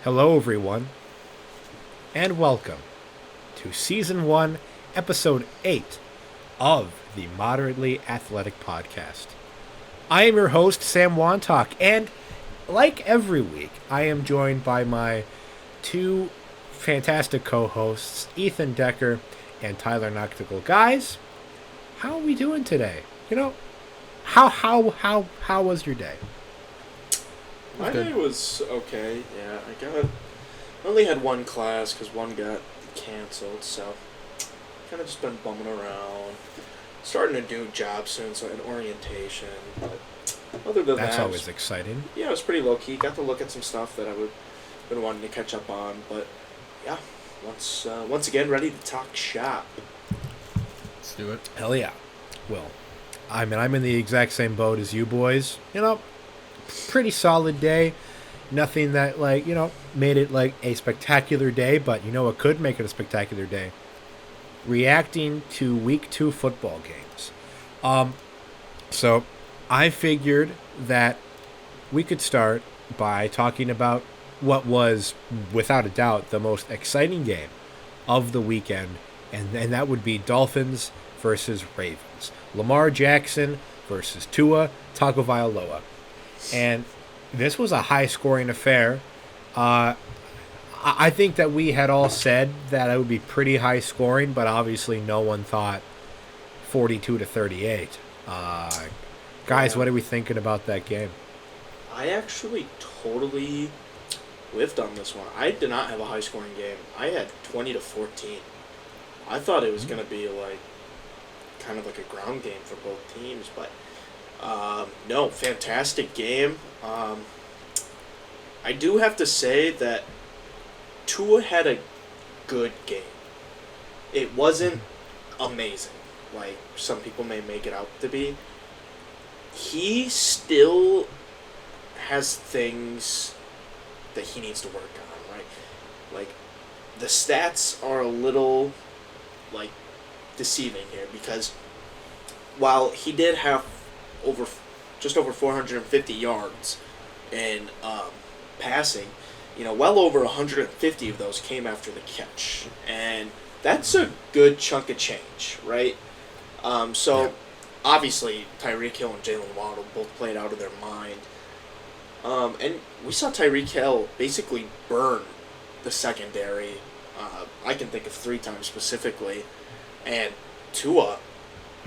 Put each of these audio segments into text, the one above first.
Hello, everyone, and welcome to Season 1, Episode 8 of the Moderately Athletic Podcast. I am your host, Sam Wantock, and like every week, I am joined by my two fantastic co-hosts, Ethan Decker and Tyler Noctical. Guys, how are we doing today? How was your day? My day was okay. Yeah, I only had one class because one got canceled, so kind of just been bumming around. Starting a new job soon, so I had orientation. But other than That's that, always exciting. Yeah, it was pretty low key. Got to look at some stuff that I would been wanting to catch up on, but yeah, once again ready to talk shop. Let's do it. Hell yeah. Well, I'm in the exact same boat as you boys. Pretty solid day. Nothing that, made it, a spectacular day, but what could make it a spectacular day? Reacting to Week 2 football games. So, I figured that we could start by talking about what was, without a doubt, the most exciting game of the weekend, and that would be Dolphins versus Ravens. Lamar Jackson versus Tua Tagovailoa. And this was a high-scoring affair. I think that we had all said that it would be pretty high-scoring, but obviously no one thought 42-38. Guys, what are we thinking about that game? I actually totally whiffed on this one. I did not have a high-scoring game. I had 20-14. I thought it was going to be kind of like a ground game for both teams, but no, fantastic game. I do have to say that Tua had a good game. It wasn't amazing, like some people may make it out to be. He still has things that he needs to work on, right? Like, the stats are a little, deceiving here, because while he did have just over 450 yards in passing, well over 150 of those came after the catch, and that's a good chunk of change, right? Obviously Tyreek Hill and Jalen Waddle both played out of their mind, and we saw Tyreek Hill basically burn the secondary. I can think of 3 times specifically, and Tua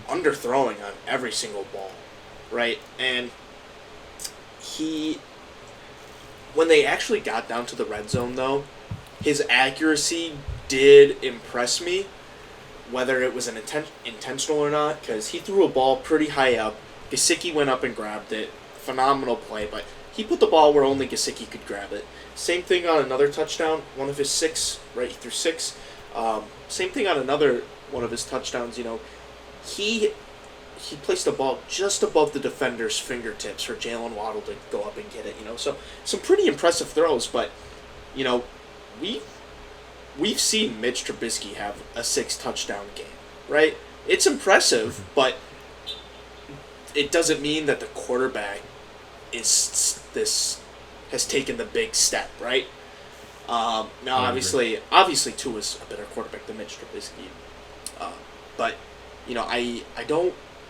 underthrowing on every single ball. Right, and when they actually got down to the red zone, though, his accuracy did impress me, whether it was an intentional or not, because he threw a ball pretty high up. Gesicki went up and grabbed it. Phenomenal play, but he put the ball where only Gesicki could grab it. Same thing on another touchdown, one of his 6, right, he threw 6. Same thing on another one of his touchdowns, He placed the ball just above the defender's fingertips for Jalen Waddle to go up and get it, So some pretty impressive throws, but, we've seen Mitch Trubisky have a 6-touchdown game, right? It's impressive, but it doesn't mean that the quarterback has taken the big step, right? Now, obviously, Tua's a better quarterback than Mitch Trubisky, but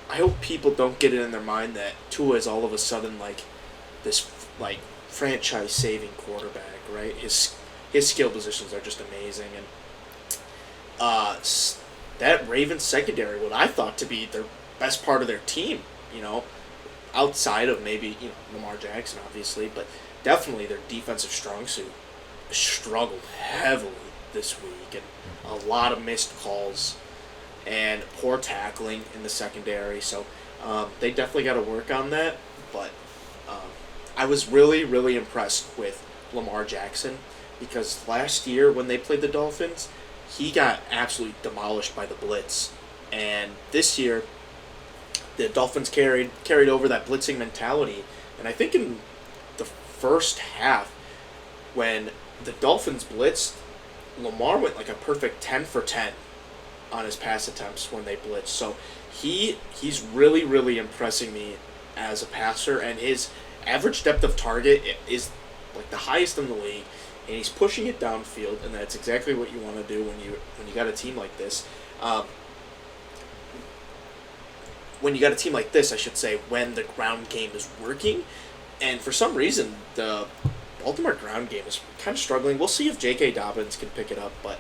I hope people don't get it in their mind that Tua is all of a sudden this franchise-saving quarterback, right? His skill positions are just amazing, and that Ravens secondary, what I thought to be their best part of their team, outside of maybe Lamar Jackson, obviously, but definitely their defensive strong suit struggled heavily this week, and a lot of missed calls and poor tackling in the secondary. So they definitely got to work on that. But I was really, really impressed with Lamar Jackson, because last year when they played the Dolphins, he got absolutely demolished by the blitz. And this year, the Dolphins carried over that blitzing mentality. And I think in the first half, when the Dolphins blitzed, Lamar went a perfect 10 for 10 on his pass attempts when they blitz. So he's really, really impressing me as a passer, and his average depth of target is the highest in the league. and he's pushing it downfield, and that's exactly what you want to do when you got a team like this. When you got a team like this, I should say, when the ground game is working, and for some reason the Baltimore ground game is kind of struggling. We'll see if J.K. Dobbins can pick it up, but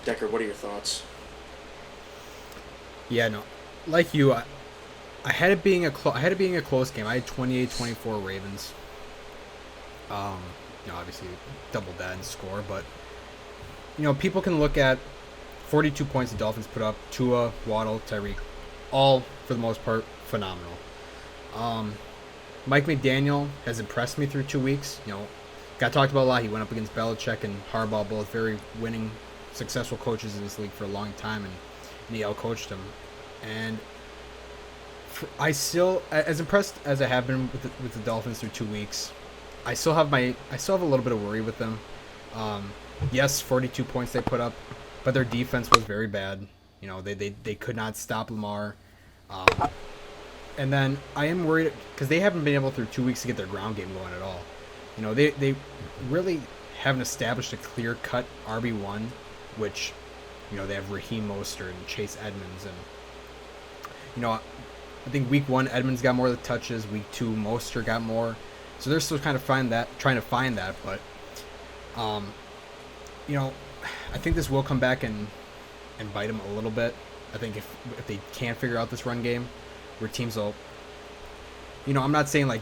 Decker, what are your thoughts? Yeah, no, like you, I had it being a close game. I had 28-24 Ravens. Obviously double that in score, but people can look at 42 points the Dolphins put up. Tua, Waddle, Tyreek, all for the most part phenomenal. Mike McDaniel has impressed me through 2 weeks. Got talked about a lot. He went up against Belichick and Harbaugh, both very winning, successful coaches in this league for a long time, and he outcoached him. And I still, as impressed as I have been with the Dolphins through 2 weeks, I still have a little bit of worry with them. Yes, 42 points they put up, but their defense was very bad. They could not stop Lamar. And then I am worried because they haven't been able through 2 weeks to get their ground game going at all. They really haven't established a clear-cut RB1, which, they have Raheem Mostert and Chase Edmonds. And, I think week 1, Edmonds got more of the touches. Week 2, Mostert got more. So they're still trying to find that. But, I think this will come back and bite them a little bit. I think if they can't figure out this run game, where teams will, I'm not saying like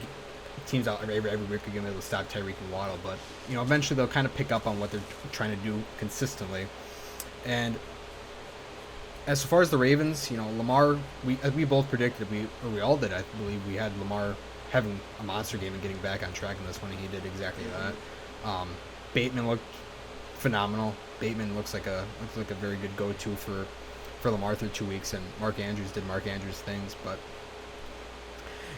teams out every week are going to be able to stop Tyreek and Waddle, but eventually they'll kind of pick up on what they're trying to do consistently. And as far as the Ravens, Lamar, we both predicted, we all did, I believe, we had Lamar having a monster game and getting back on track in this one, and he did exactly that. Bateman looked phenomenal. Bateman looks like a very good go-to for Lamar through 2 weeks, and Mark Andrews did Mark Andrews things, but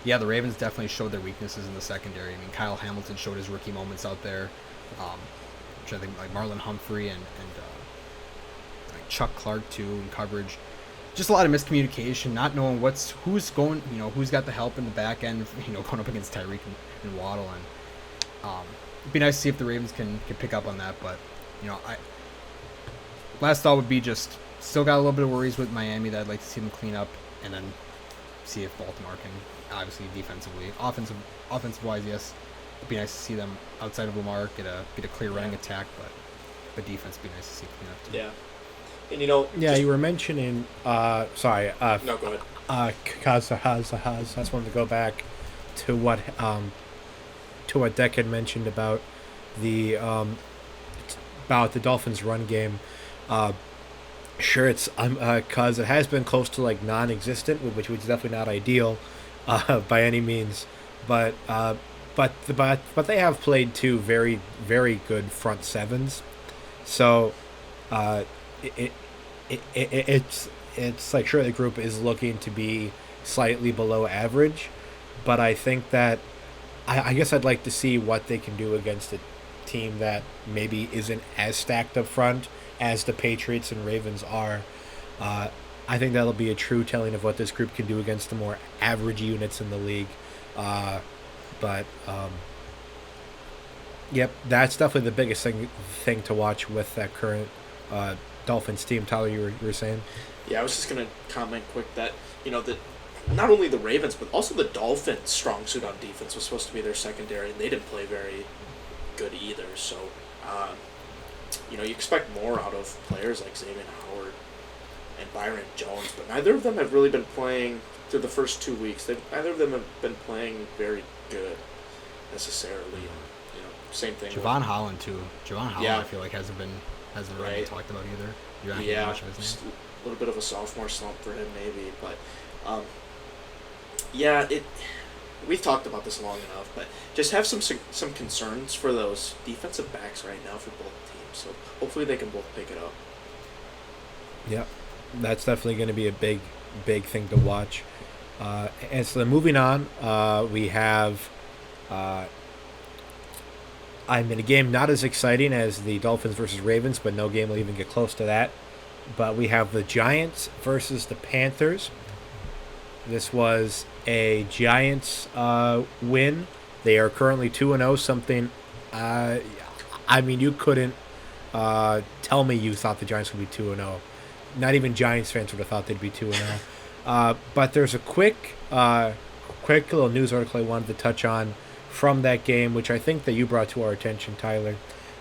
yeah, the Ravens definitely showed their weaknesses in the secondary. I mean, Kyle Hamilton showed his rookie moments out there, which I think like Marlon Humphrey and like Chuck Clark too in coverage. Just a lot of miscommunication, not knowing who's got the help in the back end, going up against Tyreek and Waddle, and it'd be nice to see if the Ravens can pick up on that, but last thought would be just still got a little bit of worries with Miami that I'd like to see them clean up, and then see if Baltimore can, obviously defensively, offensive-wise, yes, it'd be nice to see them outside of Lamar get a clear running attack, but defense would be nice to see clean up too. Yeah, and you were mentioning. No, go ahead. I just wanted to go back to what Deck had mentioned about the Dolphins' run game. Sure, it's because it has been close to like non-existent, which is definitely not ideal by any means. But they have played two very, very good front sevens, so it's like sure the group is looking to be slightly below average, but I think that I guess I'd like to see what they can do against a team that maybe isn't as stacked up front as the Patriots and Ravens are. I think that'll be a true telling of what this group can do against the more average units in the league. Yep, that's definitely the biggest thing to watch with that current Dolphins team. Tyler, you were saying? Yeah, I was just going to comment quick that, that not only the Ravens, but also the Dolphins' strong suit on defense was supposed to be their secondary, and they didn't play very good either. So, you expect more out of players like Xavier Howard and Byron Jones, but neither of them have really been playing through the first 2 weeks. Neither of them have been playing very good necessarily. And, same thing. Javon Holland too. Yeah. I feel like hasn't really been talked about either. Yeah, just a little bit of a sophomore slump for him maybe, but we've talked about this long enough, but just have some concerns for those defensive backs right now for both teams. So hopefully they can both pick it up. Yep, that's definitely going to be a big thing to watch. And so moving on, we have a game not as exciting as the Dolphins versus Ravens, but no game will even get close to that. But we have the Giants versus the Panthers. This was a Giants win. They are currently 2-0, something I mean, you couldn't tell me you thought the Giants would be 2-0. Not even Giants fans would have thought they'd be 2-0. But there's a quick little news article I wanted to touch on from that game, which I think that you brought to our attention, Tyler,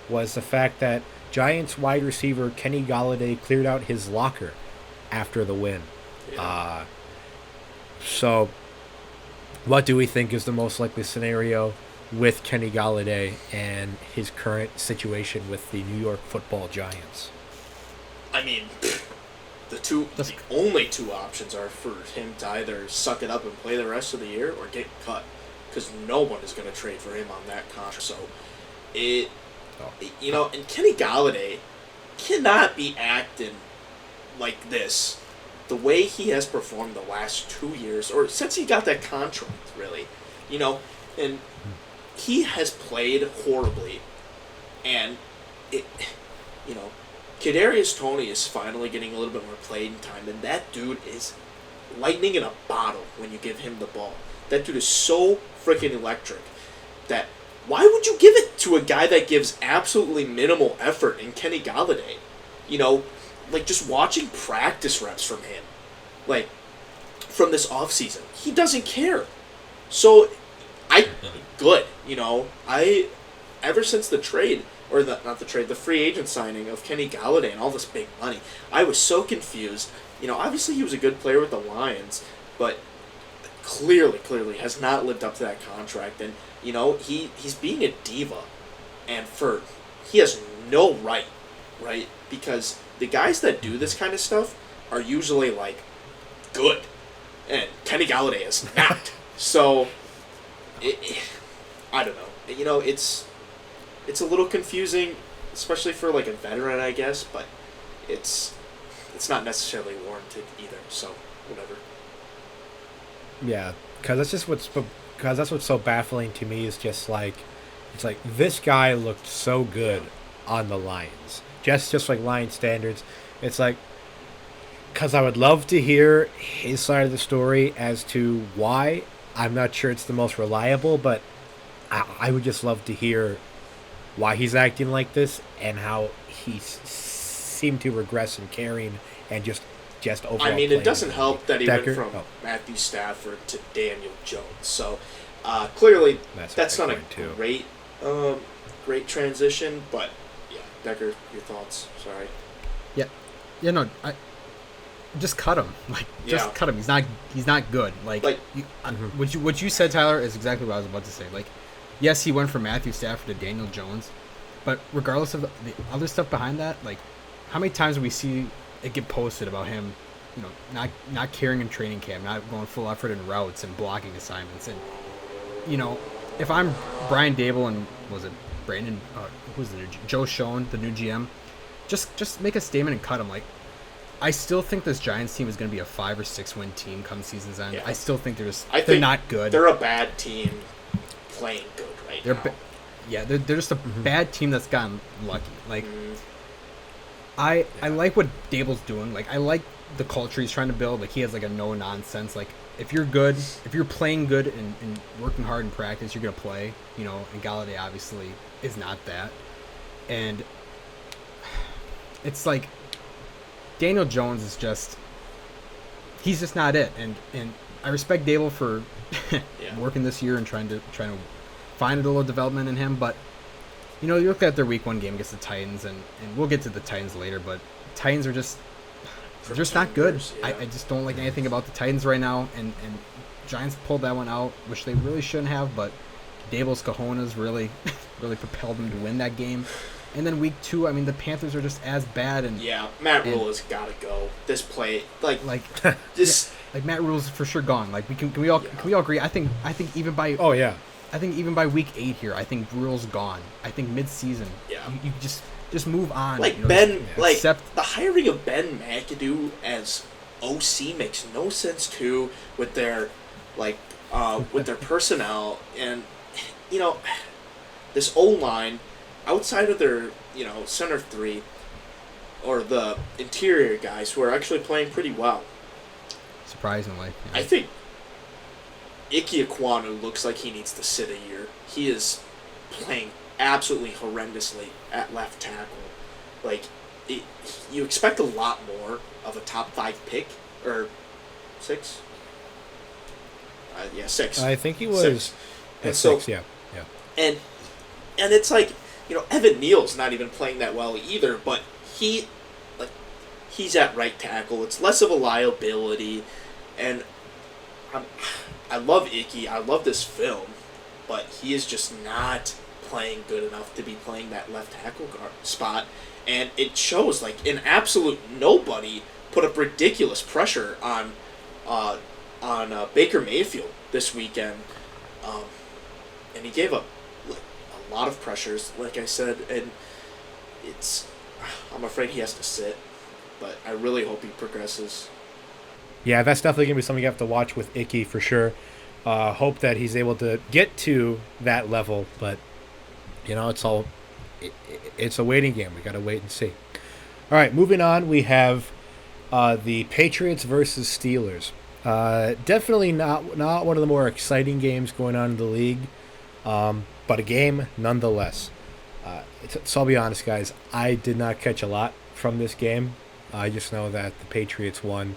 was the fact that Giants wide receiver Kenny Golladay cleared out his locker after the win. Yeah. So, what do we think is the most likely scenario with Kenny Golladay and his current situation with the New York Football Giants? I mean, the only two options are for him to either suck it up and play the rest of the year or get cut, because no one is going to trade for him on that contract. So, and Kenny Golladay cannot be acting like this. The way he has performed the last 2 years, or since he got that contract, really, and he has played horribly, and Kadarius Toney is finally getting a little bit more playing time, and that dude is lightning in a bottle when you give him the ball. That dude is so freaking electric that why would you give it to a guy that gives absolutely minimal effort in Kenny Golladay? Just watching practice reps from him, from this offseason, he doesn't care. So, ever since the trade, or not the trade, the free agent signing of Kenny Golladay and all this big money, I was so confused. Obviously he was a good player with the Lions, but clearly has not lived up to that contract, and he's being a diva, and he has no right, because the guys that do this kind of stuff are usually good, and Kenny Golladay is not. So I don't know. It's a little confusing, especially for a veteran, I guess, but it's not necessarily warranted either. So whatever. Yeah, because that's what's so baffling to me is just it's like this guy looked so good on the Lions, just like Lions standards. It's like, because I would love to hear his side of the story as to why. I'm not sure it's the most reliable, but I would just love to hear why he's acting like this and how he seemed to regress in carrying and just overall. I mean, it doesn't help that he Decker? went from Matthew Stafford to Daniel Jones. So clearly that's not a great transition. But yeah, Decker, your thoughts? Sorry. Yeah, no, just cut him. Cut him. He's not good. What you said, Tyler, is exactly what I was about to say. Yes, he went from Matthew Stafford to Daniel Jones, but regardless of the other stuff behind that, how many times do we see it get posted about him, not caring in training camp, not going full effort in routes and blocking assignments, and if I'm Brian Dable and was it Brandon, who's the new Joe Schoen, the new GM, just make a statement and cut him. I still think this Giants team is going to be a 5 or 6 win team come season's end. Yeah. I still think they're not good. They're a bad team playing good now. They're just a bad team that's gotten lucky. I like what Dable's doing. I like the culture he's trying to build. He has a no nonsense. If you're good, if you're playing good and working hard in practice, you're gonna play. And Golladay obviously is not that. And it's Daniel Jones is he's just not it. And I respect Dable for working this year and trying to find a little development in him, but you look at their week 1 game against the Titans, and we'll get to the Titans later, but Titans are just not good. Yeah. I just don't like anything about the Titans right now, and Giants pulled that one out, which they really shouldn't have, but Dable's cojones really propelled them to win that game. And then week 2, I mean, the Panthers are just as bad. And yeah, Matt Rule has got to go. This play, Matt Rule's for sure gone. Can we all agree? I think even by I think even by week 8 here, I think Rule's gone. I think mid-season, you just move on. The hiring of Ben McAdoo as OC makes no sense too with their with their personnel, and this O-line outside of their center 3 or the interior guys who are actually playing pretty well. Surprisingly, I think Ike Ekwonu looks like he needs to sit a year. He is playing absolutely horrendously at left tackle. Like, you expect a lot more of a top 5 pick, or 6? Yeah, 6. I think he was 6. at And so, 6, yeah. and it's like, Evan Neal's not even playing that well either, but he's at right tackle. It's less of a liability, and I love Icky. I love this film, but he is just not playing good enough to be playing that left tackle spot, and it shows. Like, an absolute nobody put up ridiculous pressure on Baker Mayfield this weekend, and he gave up a lot of pressures, like I said, and I'm afraid he has to sit, but I really hope he progresses. Yeah, that's definitely going to be something you have to watch with Icky for sure. Hope that he's able to get to that level, but, it's a waiting game. We got to wait and see. All right, moving on, we have the Patriots versus Steelers. Definitely not one of the more exciting games going on in the league, but a game nonetheless. So I'll be honest, guys, I did not catch a lot from this game. I just know that the Patriots won.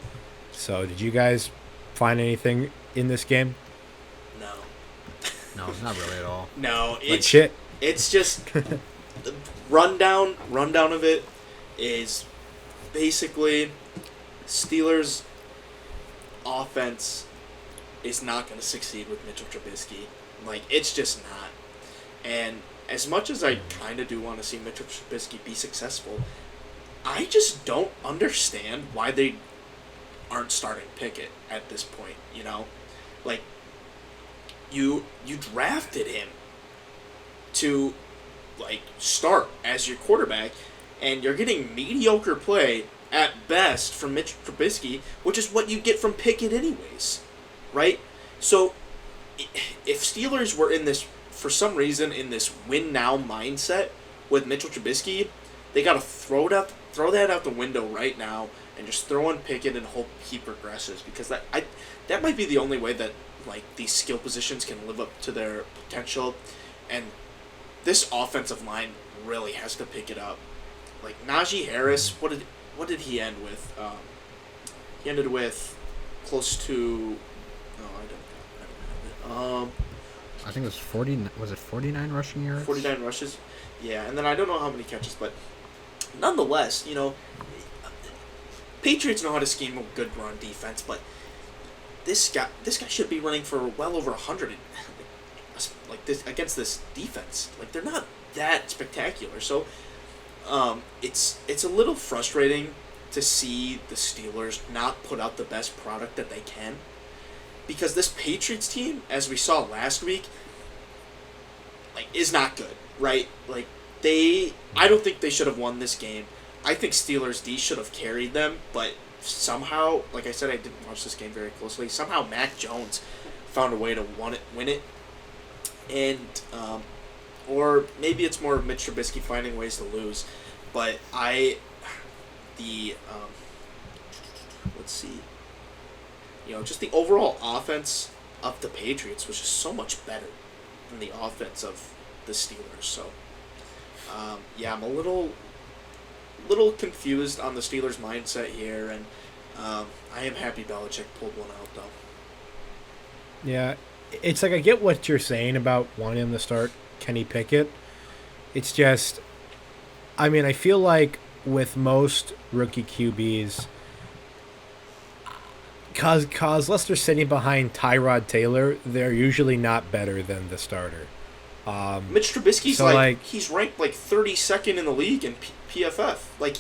So did you guys find anything in this game? No. No, not really at all. No, Shit. It's just the rundown of it is basically Steelers offense is not going to succeed with Mitchell Trubisky. Like, it's just not. And as much as I kind of do want to see Mitchell Trubisky be successful, I just don't understand why they aren't starting Pickett at this point, Like, you drafted him to, like, start as your quarterback, and you're getting mediocre play at best from Mitch Trubisky, which is what you get from Pickett anyways, right? So, if Steelers were for some reason, in this win-now mindset with Mitchell Trubisky, they got to throw that out the window right now and just throw in Pickett and hope he progresses, because that might be the only way that, like, these skill positions can live up to their potential, and this offensive line really has to pick it up. Like, Najee Harris, what did he end with? He ended with close to. No, I don't have it. I think it was 40. Was it 49 rushing yards? 49 rushes. Yeah, and then I don't know how many catches, but nonetheless, Patriots know how to scheme a good run defense, but this guy should be running for well over 100, like this against this defense. Like, they're not that spectacular, so it's a little frustrating to see the Steelers not put out the best product that they can, because this Patriots team, as we saw last week, like, is not good, right? Like, I don't think they should have won this game. I think Steelers D should have carried them, but somehow, like I said, I didn't watch this game very closely. Somehow Mac Jones found a way to win it, and or maybe it's more of Mitch Trubisky finding ways to lose. But let's see, just the overall offense of the Patriots was just so much better than the offense of the Steelers. So, yeah, I'm a little confused on the Steelers' mindset here, and I am happy Belichick pulled one out, though. Yeah, it's like I get what you're saying about wanting him to start Kenny Pickett. It's just, I mean, I feel like with most rookie QBs, cause unless they're sitting behind Tyrod Taylor, they're usually not better than the starter. Mitch Trubisky's he's ranked like 32nd in the league in PFF. Like,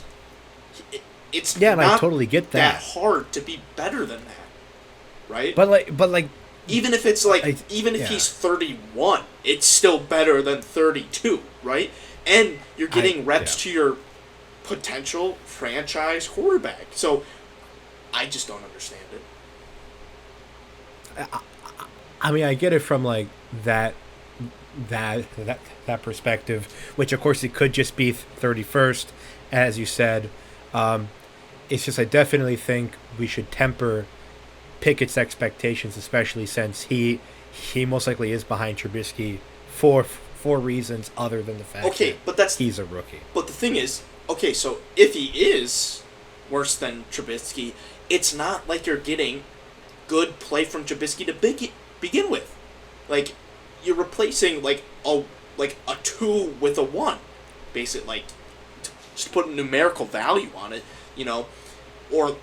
it's and not I totally get that hard to be better than that, right? But like. Even if it's he's 31, it's still better than 32, right? And you're getting reps to your potential franchise quarterback. So I just don't understand it. I mean, I get it from like that perspective, which of course it could just be 31st, as you said. It's just I definitely think we should temper Pickett's expectations, especially since he most likely is behind Trubisky for for reasons other than the fact that he's a rookie. But the thing is, okay, so if he is worse than Trubisky, it's not like you're getting good play from Trubisky to begin with. Like, you're replacing like a 2 with a 1, basically, like, just to put a numerical value on it, or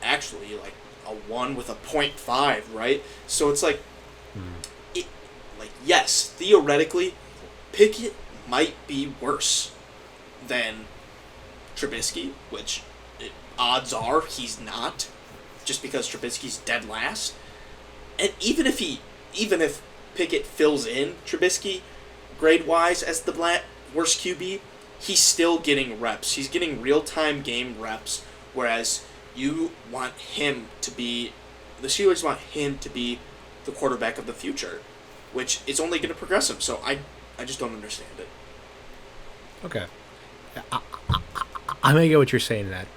actually like a 1 with a 0.5, right? So it's like, yes, theoretically, Pickett might be worse than Trubisky, which odds are he's not, just because Trubisky's dead last. And even if Pickett fills in Trubisky grade-wise as the worst QB, he's still getting reps. He's getting real-time game reps, whereas the Steelers want him to be the quarterback of the future, which is only going to progress him. So I just don't understand it. Okay. I'm going to get what you're saying in that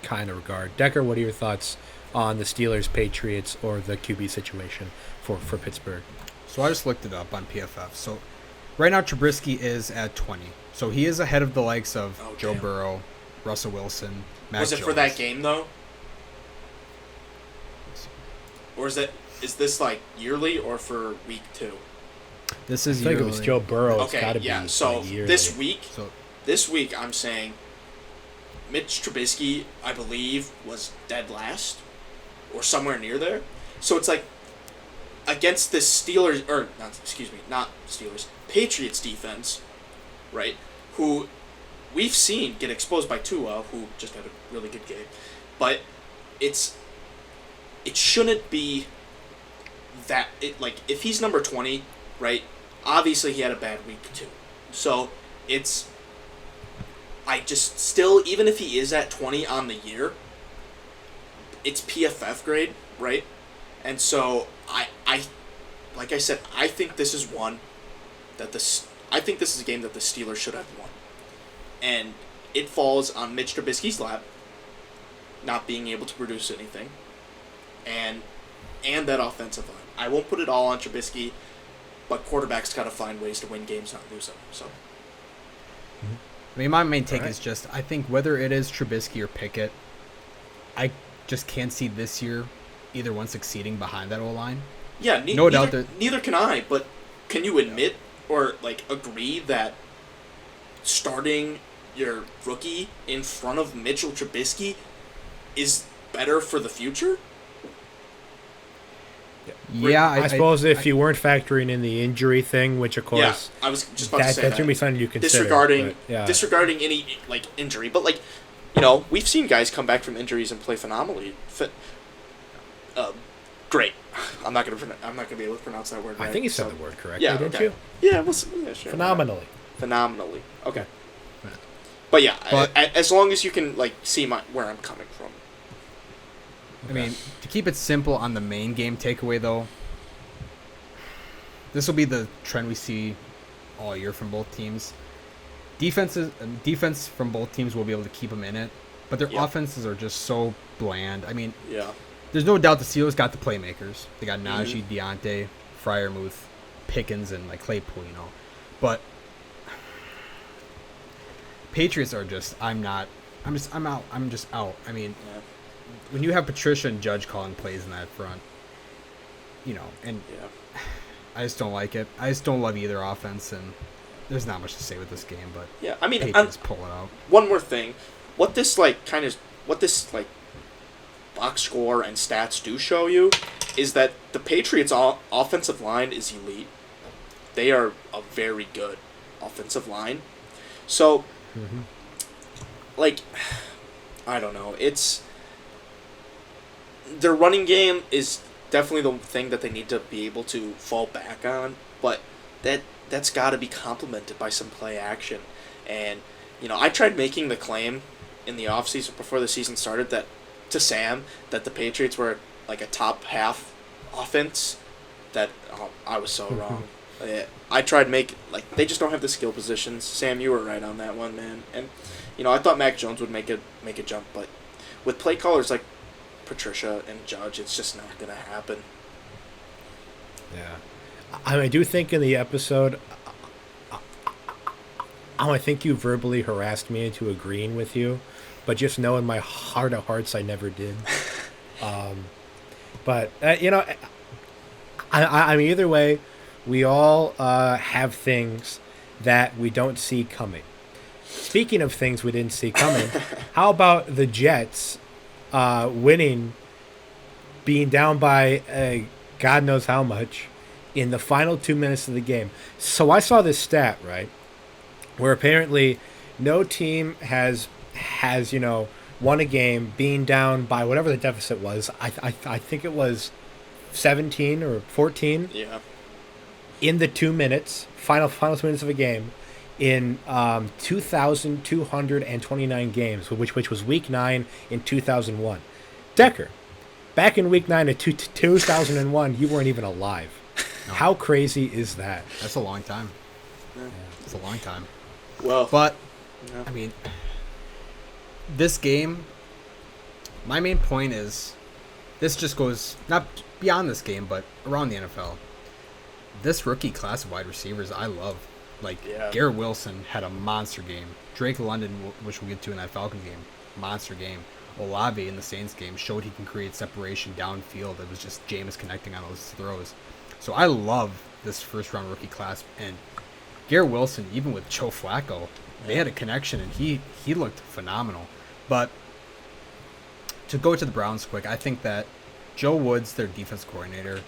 kind of regard. Decker, what are your thoughts on the Steelers, Patriots, or the QB situation for Pittsburgh? So I just looked it up on PFF. So right now Trubisky is at 20. So he is ahead of the likes of Joe Burrow, Russell Wilson, Mac Jones. Was it for that game, though? Or is this like yearly or for week 2? This is I think it was Joe Burrow. It's gotta be so yearly. This week I'm saying Mitch Trubisky, I believe, was dead last or somewhere near there. So it's like against the Patriots defense, right? Who we've seen get exposed by Tua, who just had a really good game. But it shouldn't be that if he's number 20, right? Obviously he had a bad week too. So even if he is at 20 on the year, it's PFF grade, right? And so I like I said, I think this is one that I think this is a game that the Steelers should have won. And it falls on Mitch Trubisky's lap, not being able to produce anything, and that offensive line. I won't put it all on Trubisky, but quarterbacks got to find ways to win games, not lose them. So, I mean, my main take is just I think whether it is Trubisky or Pickett, I just can't see this year either one succeeding behind that O-line. Yeah, neither can I. But can you admit or agree that starting your rookie in front of Mitchell Trubisky is better for the future? Yeah, I suppose if you weren't factoring in the injury thing, which of course, I was just about to say that's gonna be something you consider. Disregarding any injury, but we've seen guys come back from injuries and play phenomenally. Great. I'm not gonna be able to pronounce that word. I right, think you said the word correctly, yeah, didn't okay. you? Yeah, sure. Phenomenally. Okay. But as long as you can see where I'm coming from. I mean, to keep it simple on the main game takeaway, though, this will be the trend we see all year from both teams. Defense from both teams will be able to keep them in it, but their offenses are just so bland. I mean, there's no doubt the Steelers got the playmakers. They got Najee, Deontay, Freiermuth, Pickens, and Claypool, But Patriots are just, I'm out. I mean, when you have Patricia and Judge calling plays in that front, I just don't like it. I just don't love either offense, and there's not much to say with this game, but I mean, Patriots pull it out. One more thing, what this box score and stats do show you is that the Patriots' offensive line is elite. They are a very good offensive line. So, I don't know. Their running game is definitely the thing that they need to be able to fall back on, but that's got to be complemented by some play action. And, I tried making the claim in the offseason before the season started to Sam that the Patriots were a top half offense. I was so wrong. I tried they just don't have the skill positions. Sam, you were right on that one, man. And I thought Mac Jones would make a jump, but with play callers like Patricia and Judge, it's just not gonna happen. Yeah, I do think in the episode, I think you verbally harassed me into agreeing with you, but just know in my heart of hearts I never did. But I mean, either way, we all have things that we don't see coming. Speaking of things we didn't see coming, how about the Jets winning, being down by God knows how much in the final 2 minutes of the game? So I saw this stat, right, where apparently no team has won a game being down by whatever the deficit was. I think it was 17 or 14. Yeah. In the 2 minutes, final 2 minutes of a game, in 2,229 games, which was Week 9 in 2001. Decker, back in Week 9 of 2001, you weren't even alive. No. How crazy is that? That's a long time. Yeah. It's a long time. Well, But, yeah. I mean, this game, my main point is, this just goes, not beyond this game, but around the NFL. This rookie class of wide receivers, I love. Like, Yeah. Garrett Wilson had a monster game. Drake London, which we'll get to in that Falcons game, monster game. Olave in the Saints game showed he can create separation downfield. It was just Jameis connecting on those throws. So I love this first-round rookie class. And Garrett Wilson, even with Joe Flacco, they had a connection, and he looked phenomenal. But to go to the Browns quick, I think that Joe Woods, their defense coordinator,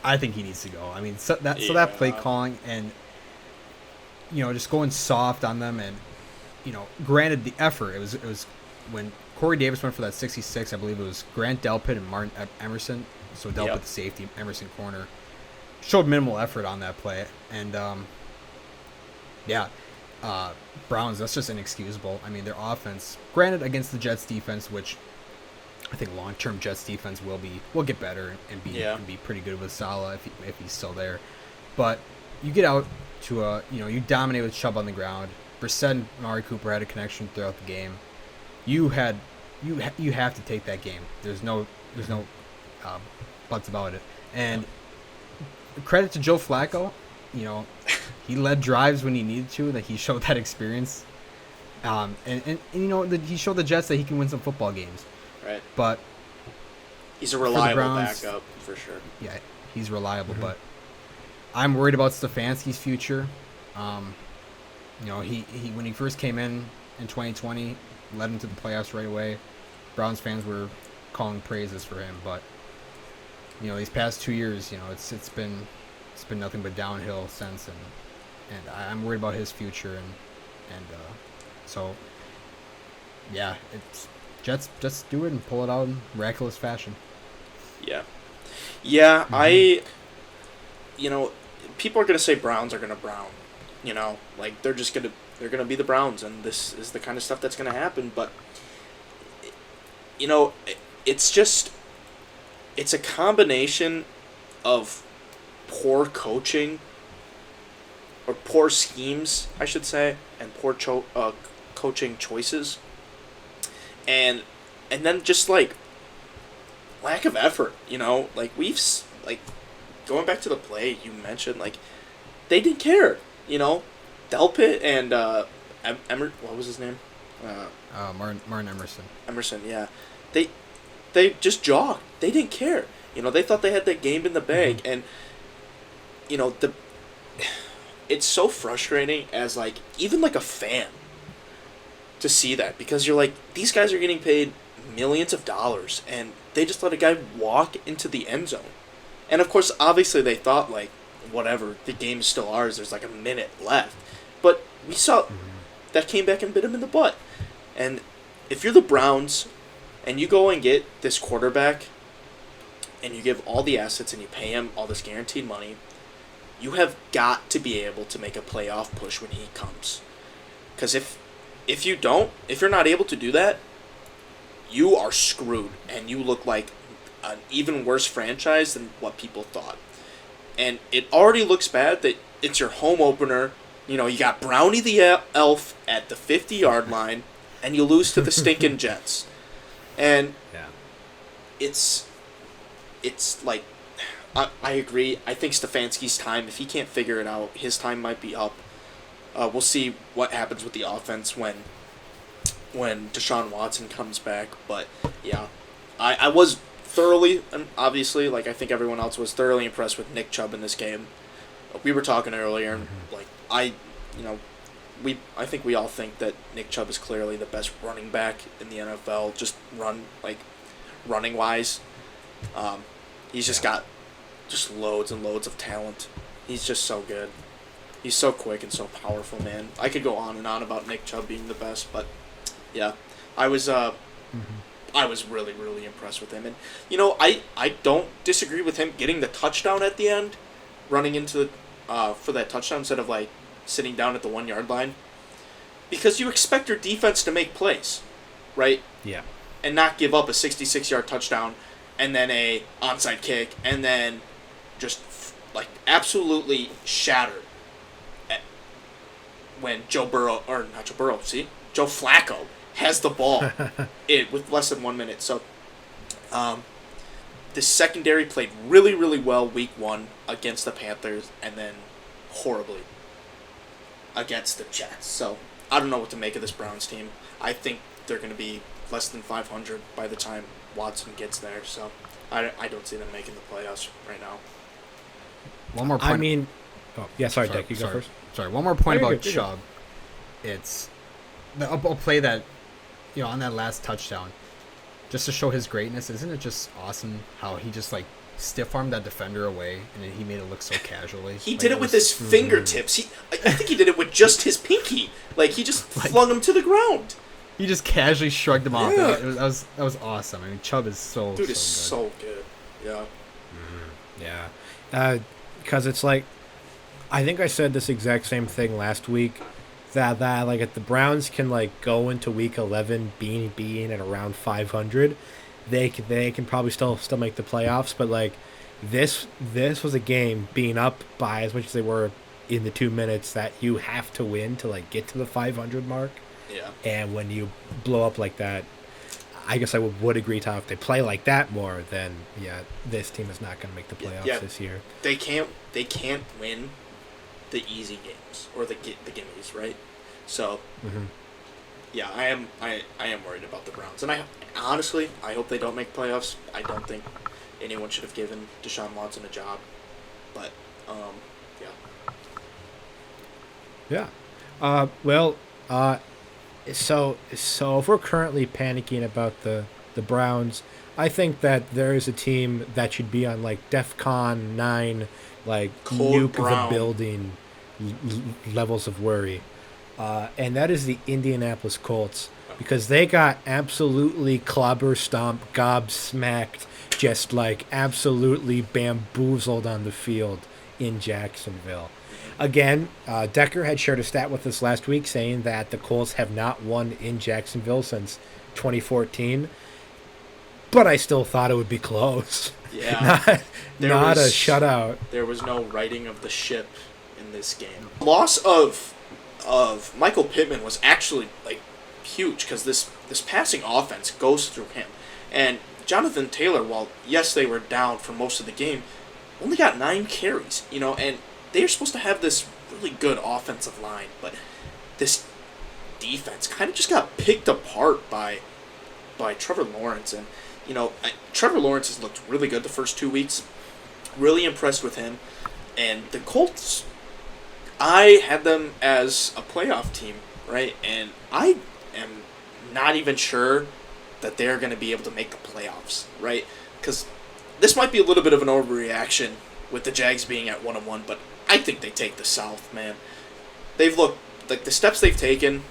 I think he needs to go. I mean, so that play calling and just going soft on them, and granted the effort, it was when Corey Davis went for that 66. I believe it was Grant Delpit and Martin Emerson. So Delpit the safety, Emerson corner, showed minimal effort on that play, and Browns, that's just inexcusable. I mean, their offense, granted against the Jets defense, which I think long-term Jets defense will get better and be pretty good with Salah if he's still there. But you get out to you dominate with Chubb on the ground. Brissett and Amari Cooper had a connection throughout the game. You have to take that game. There's no buts about it. And credit to Joe Flacco, he led drives when he needed to. That he showed that experience, and he showed the Jets that he can win some football games. Right. But he's a reliable Browns, backup for sure. Yeah, he's reliable, but I'm worried about Stefanski's future. He when he first came in 2020, led him to the playoffs right away. Browns fans were calling praises for him, but these past 2 years, it's been nothing but downhill since, and I'm worried about his future, and so yeah, it's Jets just do it and pull it out in miraculous fashion. Yeah. I people are gonna say Browns are gonna brown, like they're gonna be the Browns, and this is the kind of stuff that's gonna happen. But it's a combination of poor coaching, or poor schemes, I should say, and poor coaching choices, and then just like lack of effort. Like going back to the play you mentioned, like they didn't care. Delpit and what was his name? Martin Emerson. Emerson, yeah. They just jogged. They didn't care. They thought they had that game in the bag, and it's so frustrating as like even like a fan to see that, because you're like, these guys are getting paid millions of dollars, and they just let a guy walk into the end zone. And of course, obviously they thought like, whatever, the game's still ours, there's like a minute left. But we saw that came back and bit him in the butt. And if you're the Browns and you go and get this quarterback and you give all the assets and you pay him all this guaranteed money, you have got to be able to make a playoff push when he comes. Because if you're not able to do that, you are screwed, and you look like an even worse franchise than what people thought. And it already looks bad that it's your home opener. You got Brownie the Elf at the 50-yard line, and you lose to the stinking Jets. And it's like, I agree. I think Stefanski's time, if he can't figure it out, his time might be up. We'll see what happens with the offense when Deshaun Watson comes back. But, yeah, I was thoroughly, and obviously, like I think everyone else was, thoroughly impressed with Nick Chubb in this game. We were talking earlier, and like I think we all think that Nick Chubb is clearly the best running back in the NFL, just running wise. He's just got just loads and loads of talent. He's just so good. He's so quick and so powerful, man. I could go on and on about Nick Chubb being the best, but yeah, I was really, really impressed with him. And, I don't disagree with him getting the touchdown at the end, running into for that touchdown instead of, like, sitting down at the 1 yard line. Because you expect your defense to make plays, right? Yeah. And not give up a 66-yard touchdown and then a onside kick and then just, like, absolutely shattered when Joe Flacco has the ball with less than 1 minute. So, the secondary played really, really well week 1 against the Panthers and then horribly against the Jets. So, I don't know what to make of this Browns team. I think they're going to be less than 500 by the time Watson gets there. So, I don't see them making the playoffs right now. One more point. Sorry, Dick, you go first. Sorry, one more point You're about good. Chubb. It's a play that, on that last touchdown, just to show his greatness. Isn't it just awesome how he just, like, stiff-armed that defender away, and then he made it look so casually? He did it with his fingertips. I think he did it with just his pinky. Like, he just flung him to the ground. He just casually shrugged him off. Yeah. That was awesome. I mean, Chubb is so Dude is so so good. good. Yeah. Yeah. Because it's like, I think I said this exact same thing last week, that like if the Browns can like go into week 11 being at around 500, they can probably still make the playoffs. But like this was a game being up by as much as they were in the 2 minutes that you have to win to like get to the 500 mark. Yeah. And when you blow up like that, I guess I would agree, Tom. If they play like that more, then yeah, this team is not going to make the playoffs this year. They can't win the easy games or the gimmies, right? So, yeah, I am worried about the Browns, and I honestly hope they don't make playoffs. I don't think anyone should have given Deshaun Watson a job, but Yeah. So if we're currently panicking about the Browns, I think that there is a team that should be on like DEFCON 9, like Cold nuke brown. the building levels of worry, and that is the Indianapolis Colts, because they got absolutely clobber stomped, gobsmacked, just like absolutely bamboozled on the field in Jacksonville. Again, Decker had shared a stat with us last week saying that the Colts have not won in Jacksonville since 2014, but I still thought it would be close. Yeah. not a shutout. There was no righting of the ship in this game. Loss of Michael Pittman was actually like huge because this passing offense goes through him, and Jonathan Taylor, while yes they were down for most of the game, only got 9 carries. And they're supposed to have this really good offensive line, but this defense kind of just got picked apart by Trevor Lawrence. And, Trevor Lawrence has looked really good the first 2 weeks. Really impressed with him. And the Colts, I had them as a playoff team, right? And I am not even sure that they're going to be able to make the playoffs, right? Because this might be a little bit of an overreaction with the Jags being at 1-1, but I think they take the South, man. They've looked like the steps they've taken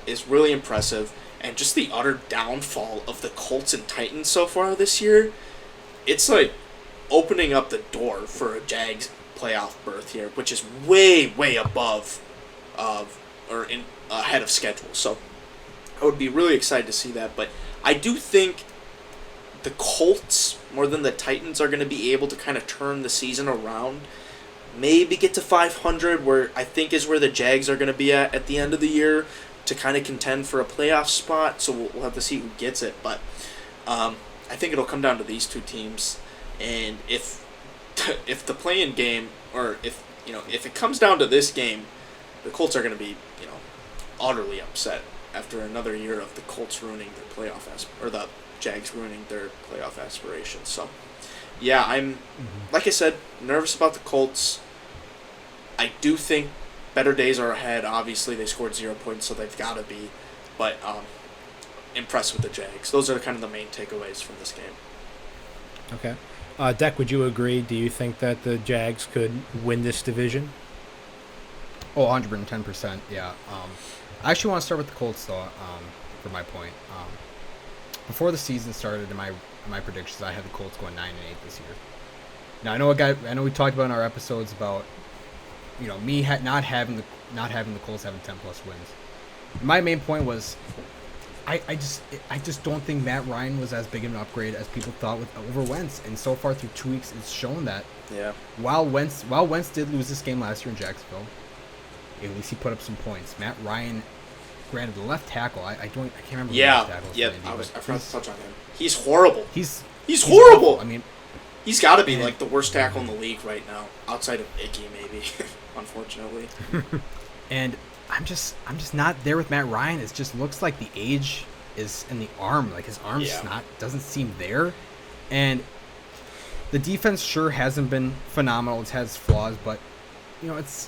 is really impressive, and just the utter downfall of the Colts and Titans so far this year, it's like opening up the door for a Jags playoff berth here, which is way, way above ahead of schedule. So I would be really excited to see that, but I do think the Colts, more than the Titans, are going to be able to kind of turn the season around. Maybe get to 500, where I think is where the Jags are going to be at the end of the year to kind of contend for a playoff spot. So we'll have to see who gets it. But I think it'll come down to these two teams. And if if the play-in game, or if it comes down to this game, the Colts are going to be, utterly upset after another year of the Colts ruining their playoff or the Jags ruining their playoff aspirations. So, yeah, I'm, like I said, nervous about the Colts. I do think better days are ahead. Obviously, they scored 0 points, so they've got to be. But impressed with the Jags. Those are kind of the main takeaways from this game. Okay. Deck, would you agree? Do you think that the Jags could win this division? Oh, 110%, yeah. I actually want to start with the Colts, though, for my point. Before the season started, in my predictions, I had the Colts going 9-8 this year. Now, I know we talked about in our episodes about, me not having the Colts having 10+ wins. My main point was, I just don't think Matt Ryan was as big of an upgrade as people thought over Wentz, and so far through 2 weeks, it's shown that. Yeah. While Wentz did lose this game last year in Jacksonville, at least he put up some points. Matt Ryan, granted, the left tackle, I can't remember. Yeah, the left tackle yeah. name, I forgot to touch on him. He's horrible. He's horrible. Awful. I mean, he's got to be like the worst tackle in the league right now, outside of Icky maybe, unfortunately. And I'm just not there with Matt Ryan. It just looks like the age is in the arm. Like his arm doesn't seem there. And the defense sure hasn't been phenomenal. It has flaws, but it's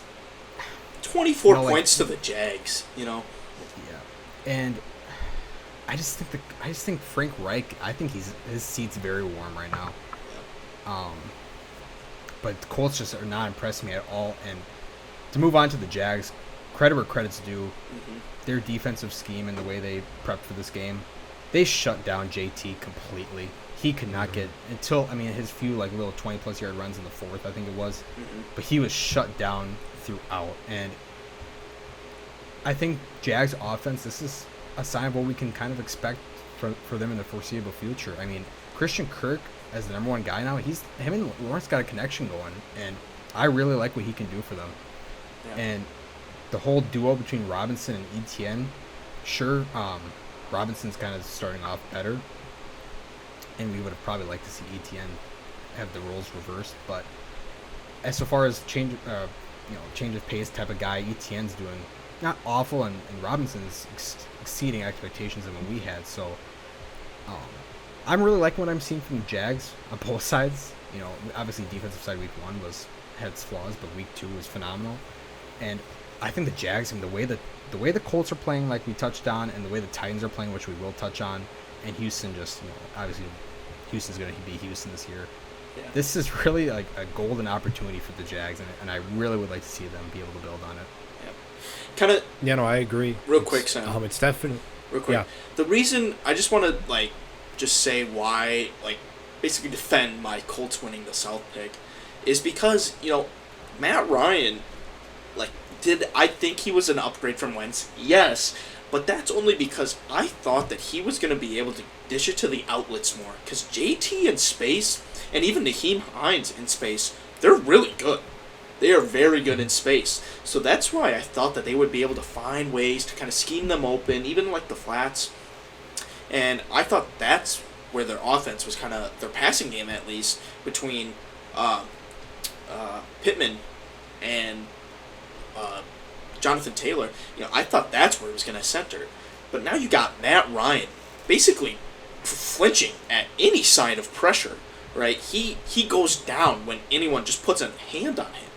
24 points to the Jags. Yeah, and I just think Frank Reich. I think his seat's very warm right now. But the Colts just are not impressing me at all. And to move on to the Jags, credit where credit's due. Their defensive scheme and the way they prepped for this game, they shut down JT completely. He could not get his few little 20+ yard runs in the fourth, I think it was, but he was shut down throughout. And I think Jags offense, this is a sign of what we can kind of expect for them in the foreseeable future. I mean, Christian Kirk as the number one guy now, him and Lawrence got a connection going, and I really like what he can do for them. Yeah. And the whole duo between Robinson and Etienne, sure, Robinson's kind of starting off better, and we would have probably liked to see Etienne have the roles reversed. But as so far as change of pace type of guy, Etienne's doing not awful, and Robinson's exceeding expectations of what we had. So I'm really liking what I'm seeing from the Jags on both sides. Obviously defensive side week 1 had its flaws, but week 2 was phenomenal. And I think the Jags, and the way the Colts are playing, like we touched on, and the way the Titans are playing, which we will touch on, and Houston obviously Houston's going to be Houston this year. Yeah. This is really like a golden opportunity for the Jags, and I really would like to see them be able to build on it. Yeah. Kind of. Yeah, no, I agree. Real quick, Sam. It's definitely. Real quick. Yeah. The reason I just want to just say why, basically defend my Colts winning the South pick, is because Matt Ryan, did I think he was an upgrade from Wentz? Yes. But that's only because I thought that he was going to be able to dish it to the outlets more. Because JT in space, and even Naheem Hines in space, they're really good. They are very good in space. So that's why I thought that they would be able to find ways to kind of scheme them open, even the flats. And I thought that's where their offense was kind of, their passing game at least, between Pittman and Jonathan Taylor, I thought that's where it was going to center. But now you got Matt Ryan basically flinching at any sign of pressure, right? He goes down when anyone just puts a hand on him.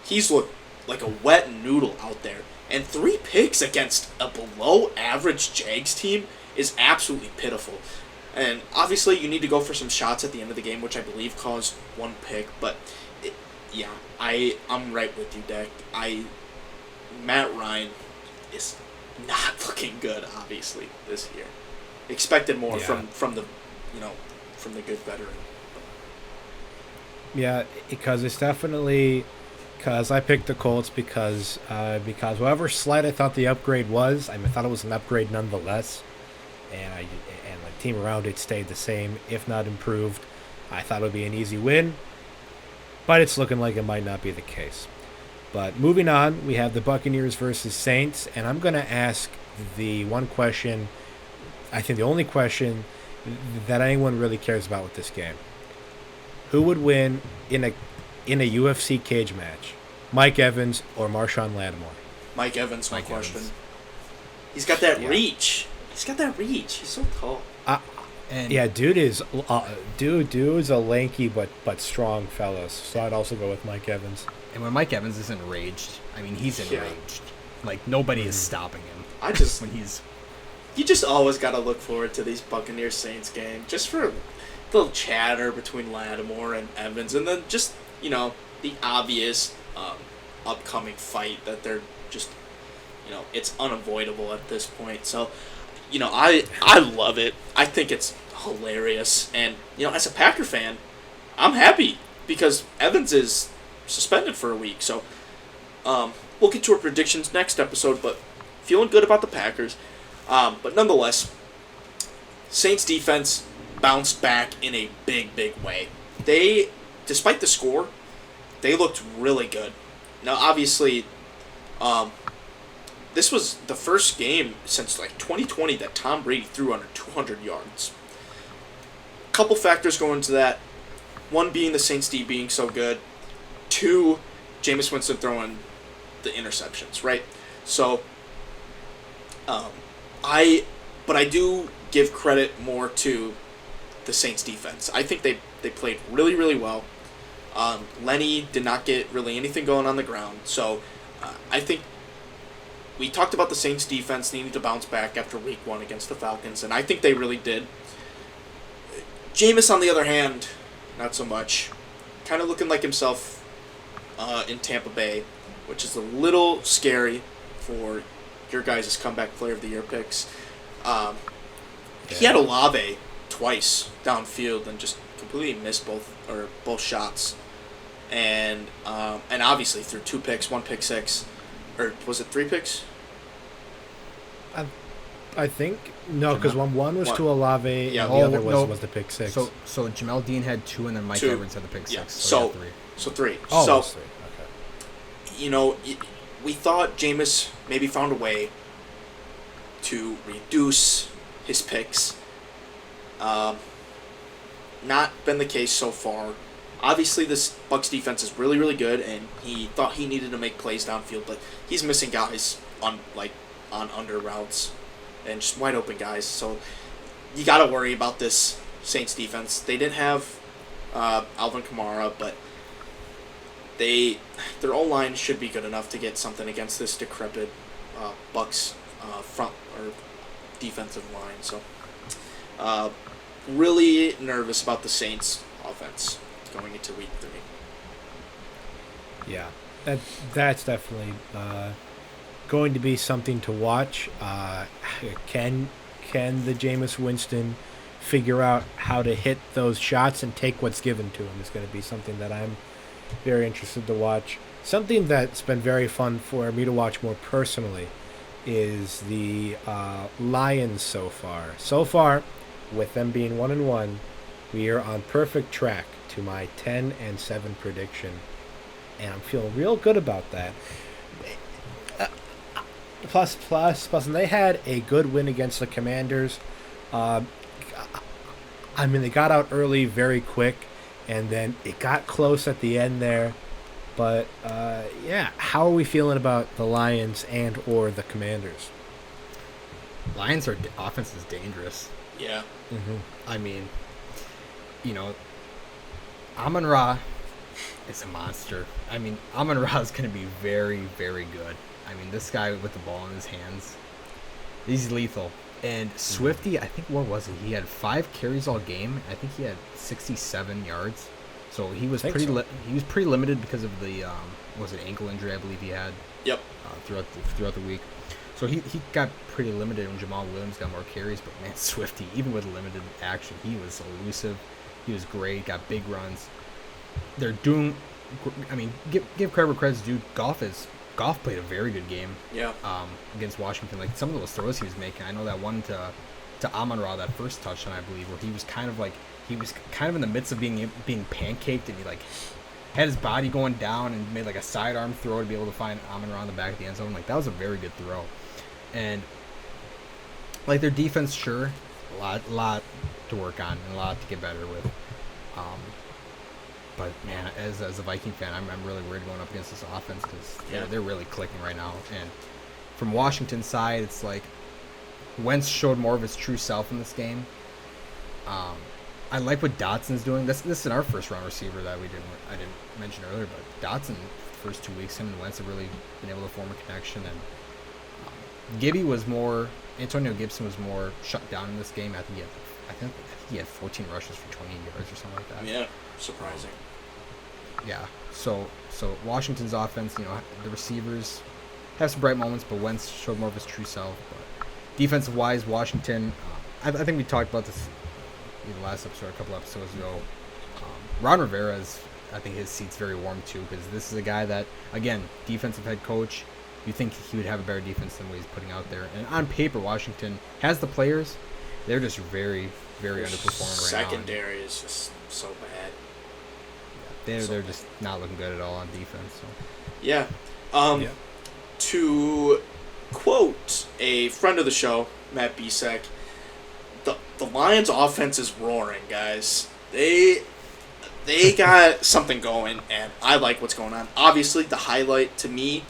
He's looked like a wet noodle out there. And 3 picks against a below-average Jags team is absolutely pitiful. And obviously you need to go for some shots at the end of the game, which I believe caused 1 pick. But, I'm right with you, Deck. Matt Ryan is not looking good, obviously, this year. Expected more from the good veteran. Yeah, because it's definitely because I picked the Colts because whatever slight I thought the upgrade was, I thought it was an upgrade nonetheless, and the team around it stayed the same, if not improved. I thought it would be an easy win, but it's looking like it might not be the case. But moving on, we have the Buccaneers versus Saints, and I'm going to ask the one question, I think the only question that anyone really cares about with this game. Who would win in a in a UFC cage match? Mike Evans or Marshawn Lattimore? Mike Evans, no Mike question. Evans. He's got that Yeah. reach. He's got that reach. He's so tall. And Yeah, dude is a lanky but strong fellow. So I'd also go with Mike Evans. And when Mike Evans is enraged, I mean, he's enraged. Like, nobody is stopping him I just when he's... you just always got to look forward to these Buccaneers Saints game just for a little chatter between Lattimore and Evans, and then just the obvious upcoming fight that they're just it's unavoidable at this point. So I love it. I think it's hilarious, and as a Packer fan, I'm happy because Evans is suspended for a week. So we'll get to our predictions next episode, but feeling good about the Packers. But nonetheless, Saints defense bounced back in a big way. They, despite the score, they looked really good. Now, obviously, this was the first game since 2020 that Tom Brady threw under 200 yards. A couple factors go into that. One being the Saints D being so good. Two, Jameis Winston throwing the interceptions, right? So, I do give credit more to the Saints defense. I think they played really well. Lenny did not get really anything going on the ground, so I think we talked about the Saints defense needing to bounce back after week 1 against the Falcons, and I think they really did. Jameis, on the other hand, not so much. Kind of looking like himself in Tampa Bay, which is a little scary for your guys' comeback player of the year picks. He had Olave twice downfield and just completely missed both shots, and obviously threw 2 picks, 1 pick six, or was it 3 picks? I think no, because one was to Olave, Yeah. and the other was the pick six. So Jamel Dean had 2, and then Mike 2. Evans had the pick 6. Yeah. So, he had 3. So 3. Oh, so that's three. Okay. We thought Jameis maybe found a way to reduce his picks. Not been the case so far. Obviously, this Bucs defense is really good, and he thought he needed to make plays downfield, but he's missing guys on under routes and just wide open guys. So you got to worry about this Saints defense. They didn't have Alvin Kamara, but their O-line should be good enough to get something against this decrepit Bucs front or defensive line. So really nervous about the Saints offense going into week 3. Yeah, that's definitely going to be something to watch. Can the Jameis Winston figure out how to hit those shots and take what's given to him? Is going to be something that I'm very interested to watch. Something that's been very fun for me to watch more personally is the Lions so far. So far, with them being 1-1, we are on perfect track to my 10-7 prediction, and I'm feeling real good about that. Plus, and they had a good win against the Commanders. I mean, they got out early very quick, and then it got close at the end there. But, yeah, how are we feeling about the Lions and or the Commanders? Lions' offense is dangerous. Yeah. Mm-hmm. I mean, Amon-Ra is a monster. I mean, Amon-Ra is going to be very good. I mean, this guy with the ball in his hands, he's lethal. And Swifty, I think, what was it? He had 5 carries all game. I think he had 67 yards. So he was pretty limited because of the ankle injury I believe he had. Yep. Throughout the week. So he got pretty limited when Jamal Williams got more carries. But man, Swifty, even with limited action, he was elusive. He was great. Got big runs. They're doing. I mean, give credit due. Goff played a very good game. Yeah. Against Washington, like some of those throws he was making. I know that one to Amon-Ra, that first touchdown, I believe, where he was kind of in the midst of being pancaked, and he had his body going down and made a sidearm throw to be able to find Amon-Ra in the back of the end zone. That was a very good throw. And their defense, sure, a lot to work on and a lot to get better with. But man, as a Viking fan, I'm really worried going up against this offense because Yeah. they're really clicking right now. And from Washington's side, it's like Wentz showed more of his true self in this game. I like what Dotson's doing. This is our first round receiver that I didn't mention earlier, but Dotson, the first 2 weeks, him and Wentz have really been able to form a connection. And Antonio Gibson was more shut down in this game. I think he had 14 rushes for 20 yards or something like that. Yeah, surprising. Yeah. So Washington's offense, the receivers have some bright moments, but Wentz showed more of his true self. But defensive wise, Washington, I think we talked about this in the last episode, a couple episodes ago. Ron Rivera's, I think his seat's very warm too, because this is a guy that, again, defensive head coach. You think he would have a better defense than what he's putting out there. And on paper, Washington has the players. They're just very, very underperforming right now. Secondary is just so bad. They're just not looking good at all on defense. So. Yeah. Yeah. To quote a friend of the show, Matt Bisek, the Lions' offense is roaring, guys. They got something going, and I like what's going on. Obviously, the highlight to me,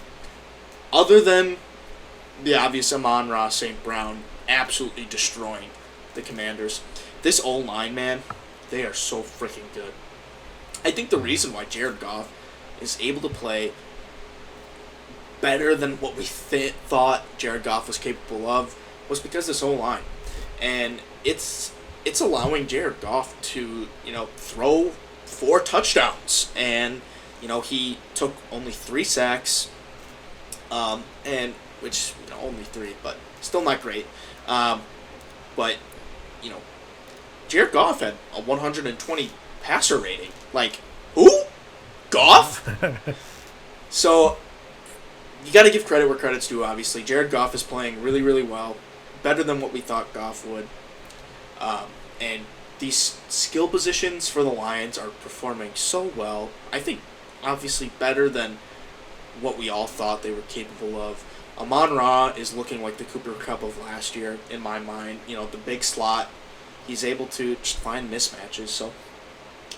other than the obvious Amon-Ra St. Brown absolutely destroying the Commanders, this O-line, man, they are so freaking good. I think the reason why Jared Goff is able to play better than what we thought Jared Goff was capable of was because of this O-line. And it's allowing Jared Goff to, throw 4 touchdowns. And, he took only 3 sacks, and which, only 3, but still not great. But, Jared Goff had a 120 passer rating. Like, who? Goff? So, you got to give credit where credit's due, obviously. Jared Goff is playing really, really well. Better than what we thought Goff would. And these skill positions for the Lions are performing so well. I think, obviously, better than what we all thought they were capable of. Amon-Ra is looking like the Cooper Kupp of last year, in my mind. The big slot. He's able to just find mismatches, so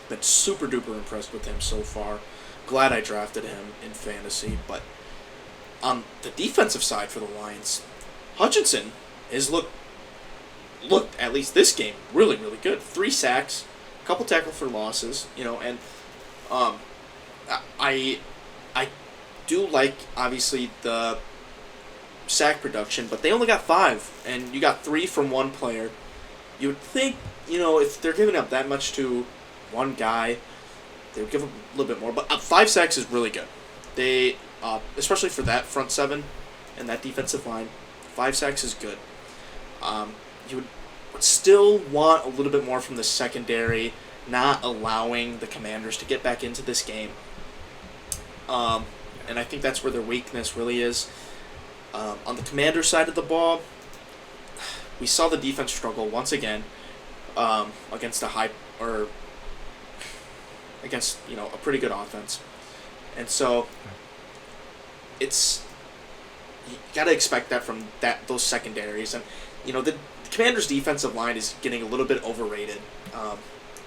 been super duper impressed with him so far. Glad I drafted him in fantasy, but on the defensive side for the Lions, Hutchinson has looked at least this game really, really good. 3 sacks, a couple tackle for losses, and I do like obviously the sack production, but they only got 5, and you got 3 from one player. You would think, if they're giving up that much to one guy, they would give up a little bit more. But 5 sacks is really good. They, especially for that front 7 and that defensive line, 5 sacks is good. You would still want a little bit more from the secondary, not allowing the Commanders to get back into this game. And I think that's where their weakness really is. On the Commanders side of the ball, we saw the defense struggle once again against a pretty good offense, and so you gotta expect that from those secondaries, and the Commanders' defensive line is getting a little bit overrated.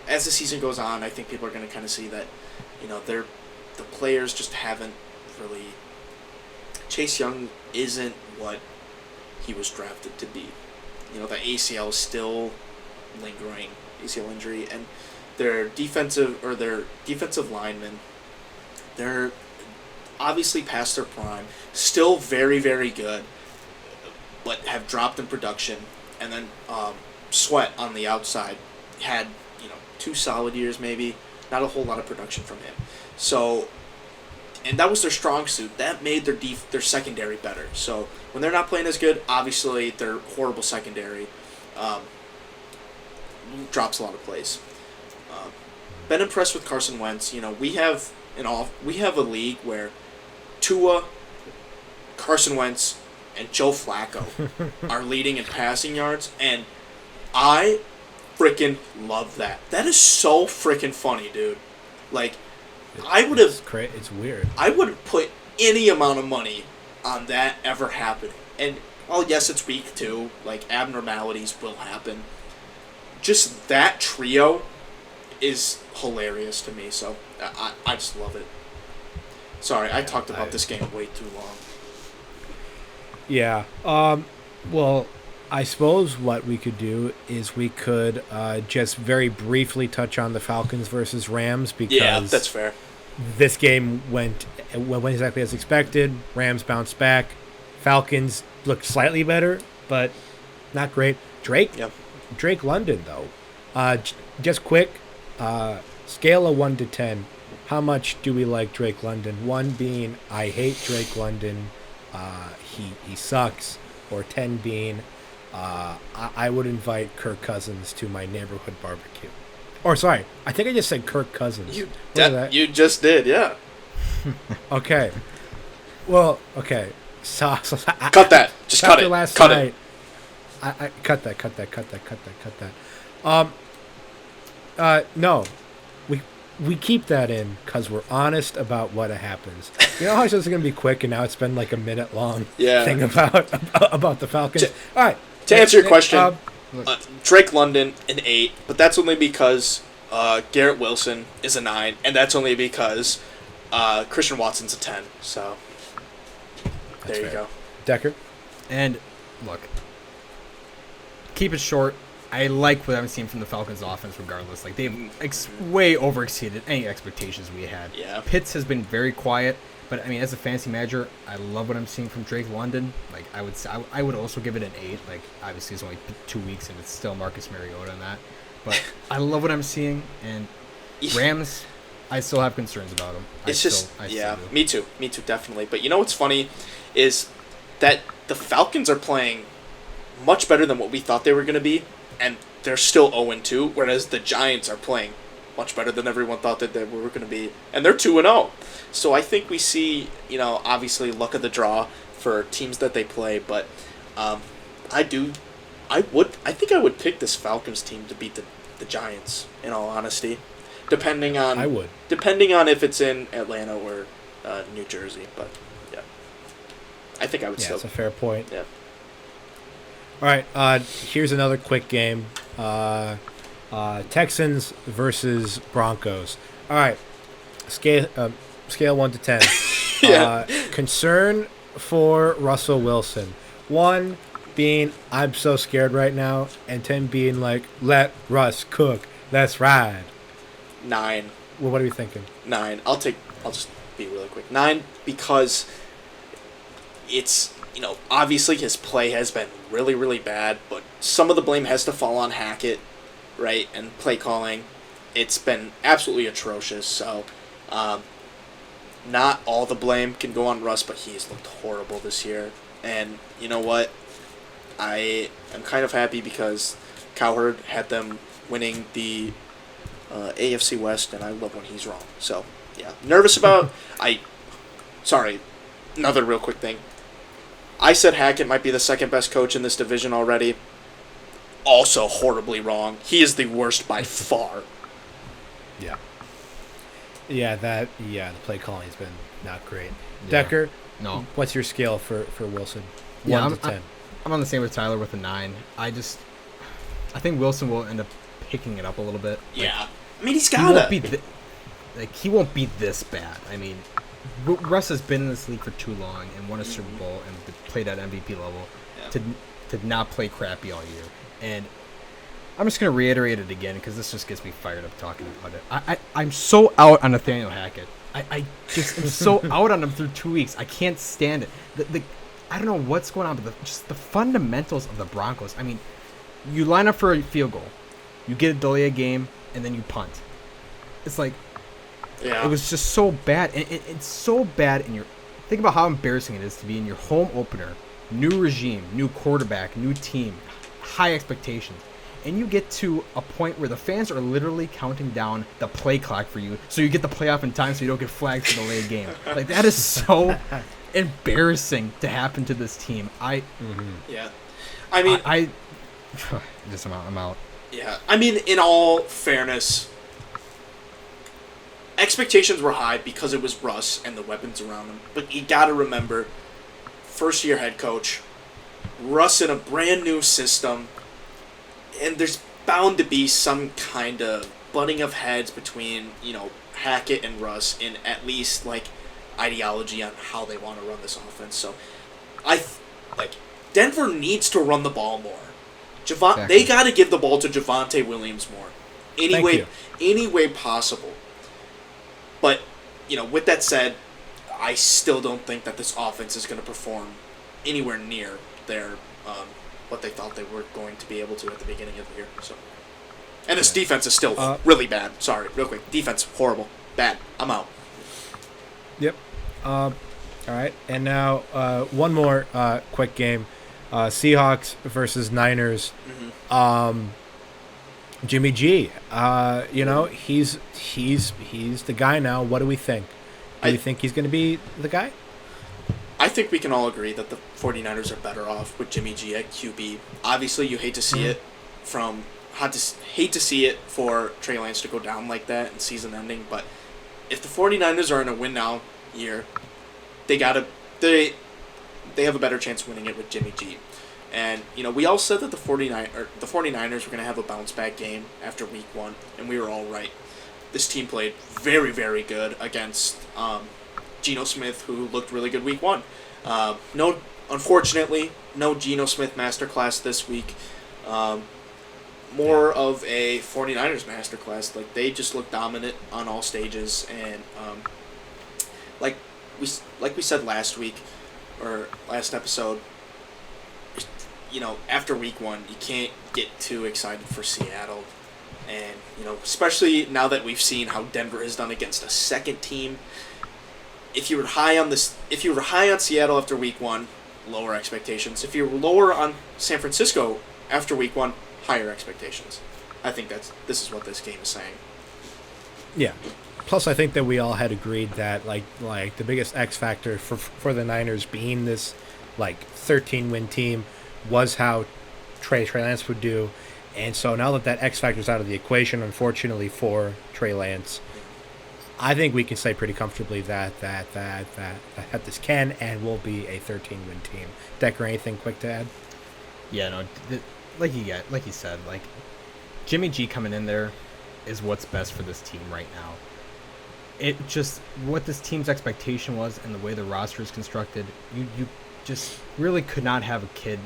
As the season goes on, I think people are gonna kind of see that the players just haven't really. Chase Young isn't what he was drafted to be. The ACL is still lingering, ACL injury, and their defensive linemen, they're obviously past their prime, still very, very good, but have dropped in production. And then Sweat on the outside had 2 solid years maybe, not a whole lot of production from him. So, and that was their strong suit. That made their secondary better. So when they're not playing as good, obviously their horrible secondary drops a lot of plays. Been impressed with Carson Wentz. We have a league where Tua, Carson Wentz, and Joe Flacco are leading in passing yards, and I freaking love that. That is so freaking funny, dude. Like, It's weird. I would have put any amount of money on that ever happening. And, well, yes, it's week 2. Like, abnormalities will happen. Just that trio is hilarious to me. So, I just love it. Sorry, I talked about this game way too long. Yeah. Well, I suppose what we could do is we could just very briefly touch on the Falcons versus Rams because Yeah, that's fair. this game went exactly as expected. Rams bounced back. Falcons looked slightly better, but not great. Drake London though. Just quick. Scale of 1 to 10. How much do we like Drake London? 1 being I hate Drake London. He sucks. Or 10 being I would invite Kirk Cousins to my neighborhood barbecue. Or sorry, I think I just said Kirk Cousins. You just did, yeah. Okay. Well, okay. So, Cut that. Just cut it. Last Cut night, it. I cut that. No, we keep that in because we're honest about what happens. You know how it's just going to be quick, and now it's been like a minute long thing about the Falcons. All right. To answer your question, Drake London an 8, but that's only because Garrett Wilson is a 9, and that's only because Christian Watson's a 10. So there you go. Decker? And look, keep it short. I like what I'm seeing from the Falcons offense regardless. Like, they've way overexceeded any expectations we had. Yeah. Pitts has been very quiet, but I mean, as a fantasy manager, I love what I'm seeing from Drake London. Like, I would also give it an 8. Like, obviously it's only 2 weeks and it's still Marcus Mariota and that. But I love what I'm seeing, and Rams, I still have concerns about them. Me too, definitely. But you know what's funny is that the Falcons are playing much better than what we thought they were going to be, and they're still 0-2, whereas the Giants are playing much better than everyone thought that they were going to be, and they're 2-0. So I think we see, obviously luck of the draw for teams that they play, but I think I would pick this Falcons team to beat the Giants, in all honesty, depending on if it's in Atlanta or New Jersey, but yeah. I think I would still. That's a fair point. Yeah. All right, here's another quick game. Texans versus Broncos. All right, scale 1 to 10. Yeah. Concern for Russell Wilson. 1 being I'm so scared right now, and 10 being like let Russ cook. Let's ride. 9. Well, what are you thinking? 9. I'll just be really quick. 9 because it's. Obviously his play has been really, really bad, but some of the blame has to fall on Hackett, right, and play calling. It's been absolutely atrocious, so not all the blame can go on Russ, but he's looked horrible this year. And you know what? I am kind of happy because Cowherd had them winning the AFC West, and I love when he's wrong. So, yeah. Nervous about... Sorry, another real quick thing. I said Hackett might be the second best coach in this division already. Also horribly wrong. He is the worst by far. Yeah. Yeah, the play calling has been not great. Yeah. Decker, no. What's your scale for Wilson? 1 to 10. I'm on the same with Tyler with a 9. I think Wilson will end up picking it up a little bit. Yeah. I mean, he's got to. He won't be this bad. I mean, Russ has been in this league for too long and won a Super Bowl and played at MVP level to not play crappy all year. And I'm just going to reiterate it again because this just gets me fired up talking about it. I'm so out on Nathaniel Hackett. I just am so out on him through 2 weeks. I can't stand it. I don't know what's going on, but just the fundamentals of the Broncos. I mean, you line up for a field goal, you get a delay a game, and then you punt. It's like, yeah. It was just so bad. And it's so bad in your... Think about how embarrassing it is to be in your home opener. New regime, new quarterback, new team, high expectations. And you get to a point where the fans are literally counting down the play clock for you so you get the playoff in time so you don't get flagged for the late game. Like, that is so embarrassing to happen to this team. Yeah. I mean... I'm out. Yeah. I mean, in all fairness... Expectations were high because it was Russ and the weapons around him. But you got to remember, first-year head coach, Russ in a brand-new system, and there's bound to be some kind of butting of heads between, Hackett and Russ in at least like ideology on how they want to run this offense. So like Denver needs to run the ball more. Exactly. They got to give the ball to Javonte Williams more, any way possible. But with that said, I still don't think that this offense is going to perform anywhere near their what they thought they were going to be able to at the beginning of the year. So, and this defense is still really bad. Sorry, real quick, defense horrible, bad. I'm out. Yep. All right, and now one more quick game. Seahawks versus Niners. Mm-hmm. Jimmy G. He's the guy now. What do we think? Do you think he's going to be the guy? I think we can all agree that the 49ers are better off with Jimmy G at QB. Obviously, you hate to see it hate to see it for Trey Lance to go down like that and season ending, but if the 49ers are in a win now year, they have a better chance of winning it with Jimmy G. And, we all said that the 49ers were going to have a bounce-back game after week 1, and we were all right. This team played very, very good against Geno Smith, who looked really good week 1. Unfortunately, no Geno Smith masterclass this week. More of a 49ers masterclass. Like, they just looked dominant on all stages, and like we said last week, or last episode, after week 1, you can't get too excited for Seattle. And, especially now that we've seen how Denver has done against a second team. If you were high on Seattle after week 1, lower expectations. If you were lower on San Francisco after week 1, higher expectations. I think this is what this game is saying. Yeah. Plus, I think that we all had agreed that like the biggest X factor for the Niners being this 13-win team was how Trey Lance would do. And so now that X factor is out of the equation, unfortunately for Trey Lance, I think we can say pretty comfortably that this can and will be a 13-win team. Decker, anything quick to add? Yeah, no, like you said, Jimmy G coming in there is what's best for this team right now. It just what this team's expectation was and the way the roster is constructed, you just really could not have a kid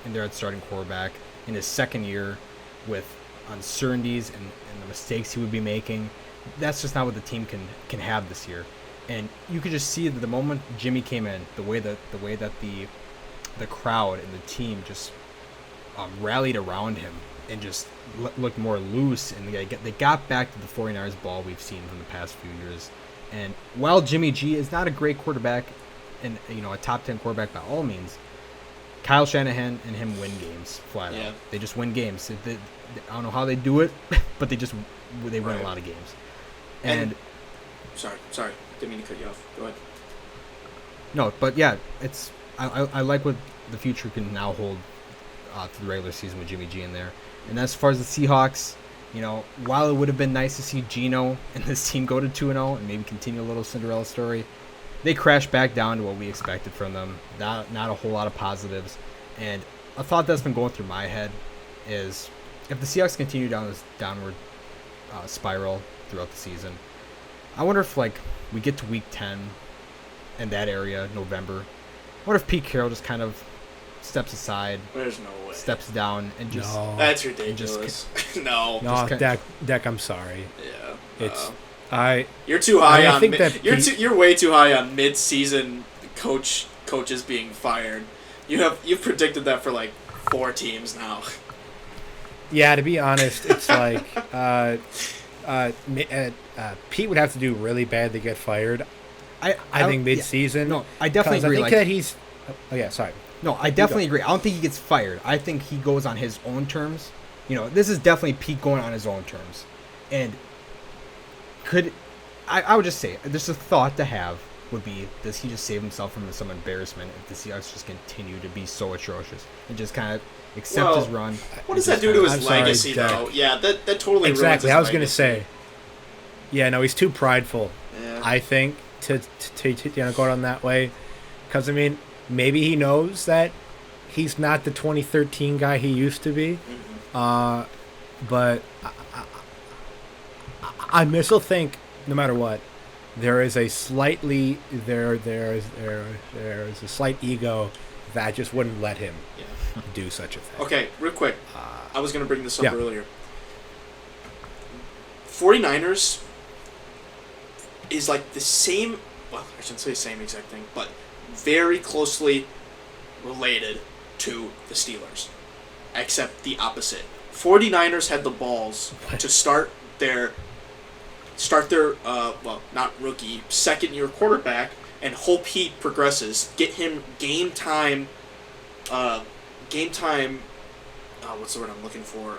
in there at starting quarterback in his second year with uncertainties and the mistakes he would be making. That's just not what the team can have this year. And you could just see that the moment Jimmy came in, the way that the crowd and the team just rallied around him and just looked more loose, and they got back to the 49ers ball we've seen from the past few years. And while Jimmy G is not a great quarterback and a top 10 quarterback by all means, Kyle Shanahan and him win games flat out. They just win games. I don't know how they do it, but they win a lot of games. And sorry, didn't mean to cut you off. Go ahead. No, but yeah, I like what the future can now hold through the regular season with Jimmy G in there. And as far as the Seahawks, while it would have been nice to see Geno and this team go to 2-0 and maybe continue a little Cinderella story, they crashed back down to what we expected from them. Not a whole lot of positives. And a thought that's been going through my head is if the Seahawks continue down this downward spiral throughout the season, I wonder if we get to week 10 in that area, November, I wonder if Pete Carroll just kind of steps aside. There's no way. Steps down and just... No. That's ridiculous. No. No, Deck, I'm sorry. Yeah. You're too high on... You're way too high on mid-season coaches being fired. You've predicted that for 4 teams now. Yeah, to be honest, it's Pete would have to do really bad to get fired. I think mid-season. Yeah. No, I definitely agree. I think that he's... Oh, yeah, sorry. No, I definitely agree. I don't think he gets fired. I think he goes on his own terms. This is definitely Pete going on his own terms. And I would just say, just a thought to have would be, does he just save himself from some embarrassment if the Seahawks just continue to be so atrocious and just kind of accept his run? What does that do to his legacy, though? Yeah, that totally exactly. I was going to say. Yeah, no, he's too prideful. Yeah. I think to go on that way, because maybe he knows that he's not the 2013 guy he used to be. Mm-hmm. But I still think no matter what, there is a slightly there's a slight ego that just wouldn't let him do such a thing. Okay, real quick. I was going to bring this up yeah. earlier. 49ers is like the same, well, I shouldn't say the same exact thing, but very closely related to the Steelers, except the opposite. 49ers had the balls to start their well, not rookie, second-year quarterback, and hope he progresses. Get him game time, what's the word I'm looking for?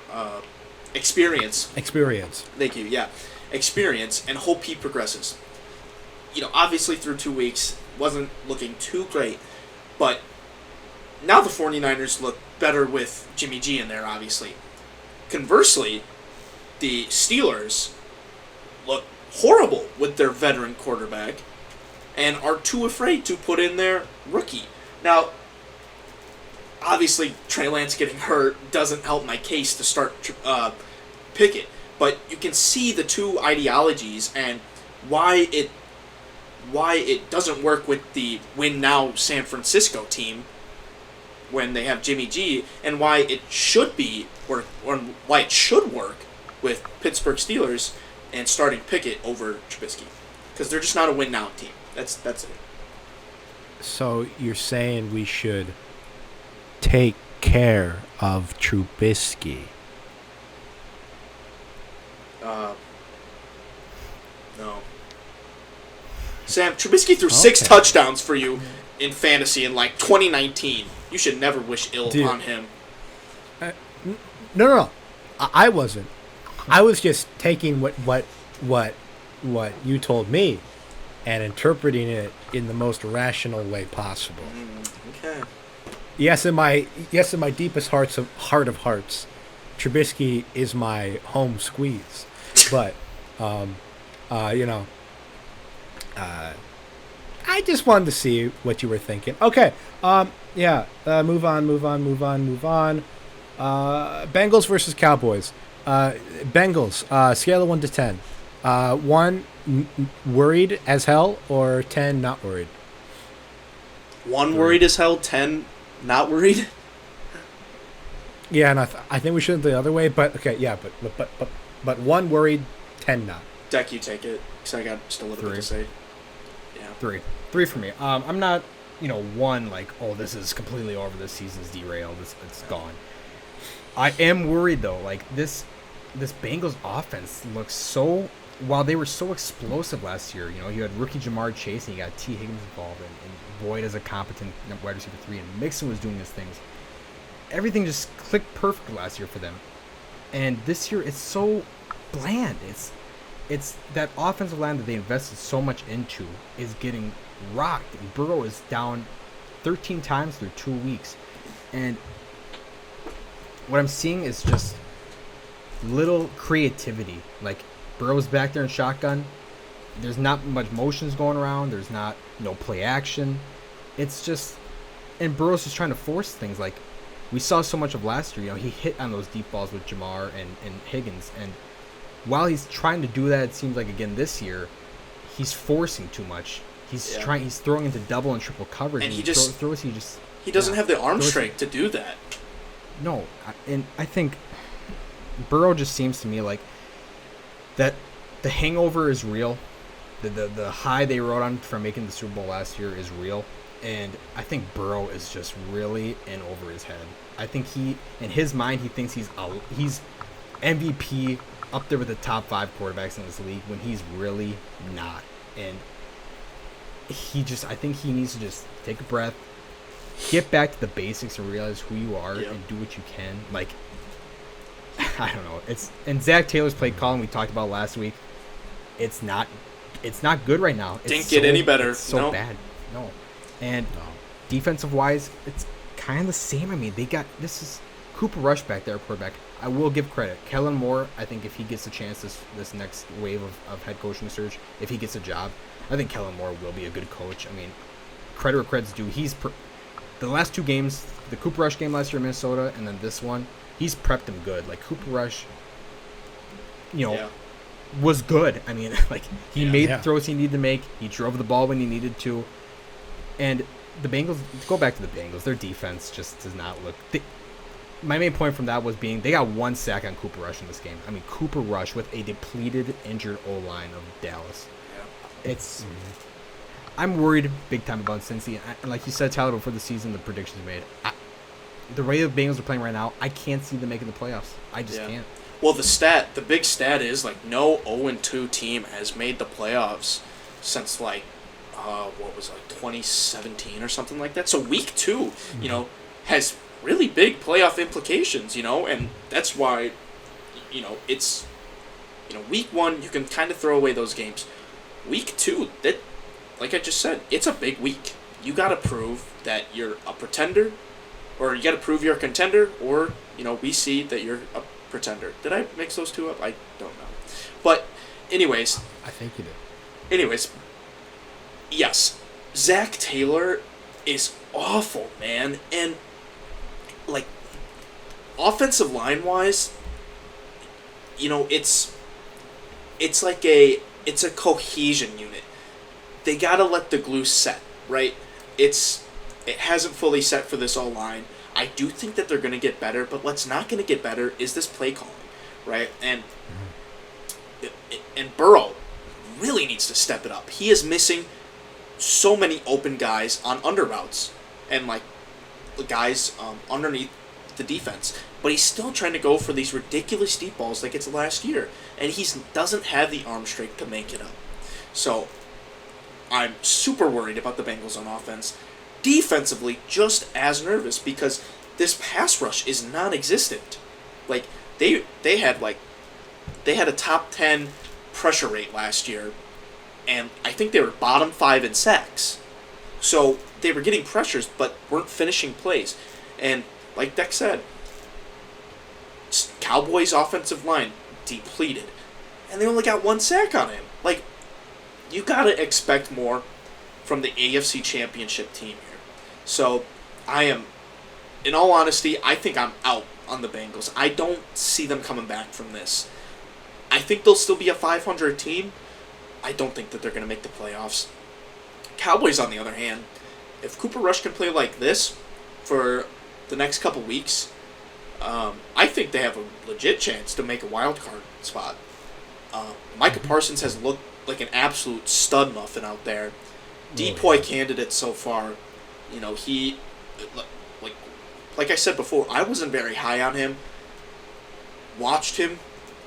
Experience. Experience. Thank you, yeah. Experience, and hope he progresses. You know, obviously through 2 weeks, wasn't looking too great, but now the 49ers look better with Jimmy G in there, obviously. Conversely, the Steelers look horrible with their veteran quarterback and are too afraid to put in their rookie. Now, obviously, Trey Lance getting hurt doesn't help my case to start Pickett, but you can see the two ideologies and why it doesn't work with the win now San Francisco team when they have Jimmy G, and why it should be or why it should work with Pittsburgh Steelers and starting Pickett over Trubisky, because they're just not a win now team. That's it. So you're saying we should take care of Trubisky? No. Sam, Trubisky threw 6 touchdowns for you in fantasy in like 2019. You should never wish ill on him. No. I wasn't. I was just taking what you told me and interpreting it in the most rational way possible. Okay. Yes, in my deepest heart of hearts, Trubisky is my home squeeze. But I just wanted to see what you were thinking. Okay. Move on. Bengals versus Cowboys. Bengals, scale of 1 to 10. 1, worried as hell, or 10, not worried? 1, worried as hell, 10, not worried? Yeah, and I think we should do the other way, but okay, yeah, but 1, worried, 10, not. Deck, you take it, because I got just a little bit to say. Yeah. 3 for me. I'm not, 1, like, oh, this is completely over, this season's derailed, it's gone. I am worried, though, like, this Bengals offense looks so, while they were so explosive last year, you had rookie Jamar Chase and you got T. Higgins involved, and Boyd as a competent wide receiver 3, and Mixon was doing his things. Everything just clicked perfect last year for them. And this year, it's so bland. It's that offensive line that they invested so much into is getting rocked. And Burrow is down 13 times through 2 weeks. And what I'm seeing is just little creativity. Like, Burrow's back there in shotgun. There's not much motions going around. There's not play action. It's just, and Burrow's just trying to force things. Like, we saw so much of last year. He hit on those deep balls with Jamar and Higgins. And while he's trying to do that, it seems like again this year, he's forcing too much. He's throwing into double and triple coverage. And he doesn't have the arm strength to do that. No, and I think Burrow just seems to me like that the hangover is real. The high they rode on from making the Super Bowl last year is real. And I think Burrow is just really in over his head. I think in his mind, he thinks he's MVP up there with the top 5 quarterbacks in this league when he's really not. And I think he needs to just take a breath, get back to the basics and realize who you are and do what you can. Like, I don't know. And Zach Taylor's play calling we talked about last week. It's not good right now. Didn't get any better. It's so bad. No. And defensive wise, it's kind of the same. I mean, this is Cooper Rush back there, quarterback. I will give credit. Kellen Moore, I think if he gets a chance this next wave of head coaching search, if he gets a job, I think Kellen Moore will be a good coach. I mean, credit where credit's due. The last 2 games, the Cooper Rush game last year in Minnesota, and then this one, he's prepped him good. Like, Cooper Rush, was good. I mean, like, he Yeah. made Yeah. the throws he needed to make. He drove the ball when he needed to. And the Bengals, go back to the Bengals, their defense just does not look... my main point from that was being they got 1 sack on Cooper Rush in this game. I mean, Cooper Rush with a depleted, injured O-line of Dallas. Yeah. It's... I'm worried big time about Cincy. And like you said, Tyler, before the season, the predictions you made, the way the Bengals are playing right now, I can't see them making the playoffs. I just Yeah. can't. Well, the big stat is, like, no 0-2 team has made the playoffs since, like, what was it, like 2017 or something like that. So week 2, you know, has really big playoff implications, you know, and that's why, you know, it's, you know, week 1 you can kind of throw away those games. Week 2, that, like I just said, it's a big week. You got to prove that you're a pretender, or you got to prove you're a contender, or, you know, we see that you're a pretender. Did I mix those two up? I don't know. But anyways, I think you did. anyways, yes, Zach Taylor is awful, man. And, like, offensive line-wise, you know, it's like it's a cohesion unit. They got to let the glue set, right? It hasn't fully set for this O-line. I do think that they're going to get better, but what's not going to get better is this play calling, right? And Burrow really needs to step it up. He is missing so many open guys on under routes and, like, guys underneath the defense. But he's still trying to go for these ridiculous deep balls like it's last year. And he doesn't have the arm strength to make it up. So I'm super worried about the Bengals on offense. Defensively, just as nervous because this pass rush is non-existent. Like, they had a top 10 pressure rate last year, and I think they were bottom 5 in sacks. So they were getting pressures but weren't finishing plays. And like Deck said, Cowboys' offensive line depleted, and they only got 1 sack on him. Like, you gotta expect more from the AFC Championship team here. So, in all honesty, I think I'm out on the Bengals. I don't see them coming back from this. I think they'll still be a 500 team. I don't think that they're going to make the playoffs. Cowboys, on the other hand, if Cooper Rush can play like this for the next couple weeks, I think they have a legit chance to make a wild card spot. Micah Parsons has looked like an absolute stud muffin out there. Depoy candidate so far. You know, he, like I said before, I wasn't very high on him. Watched him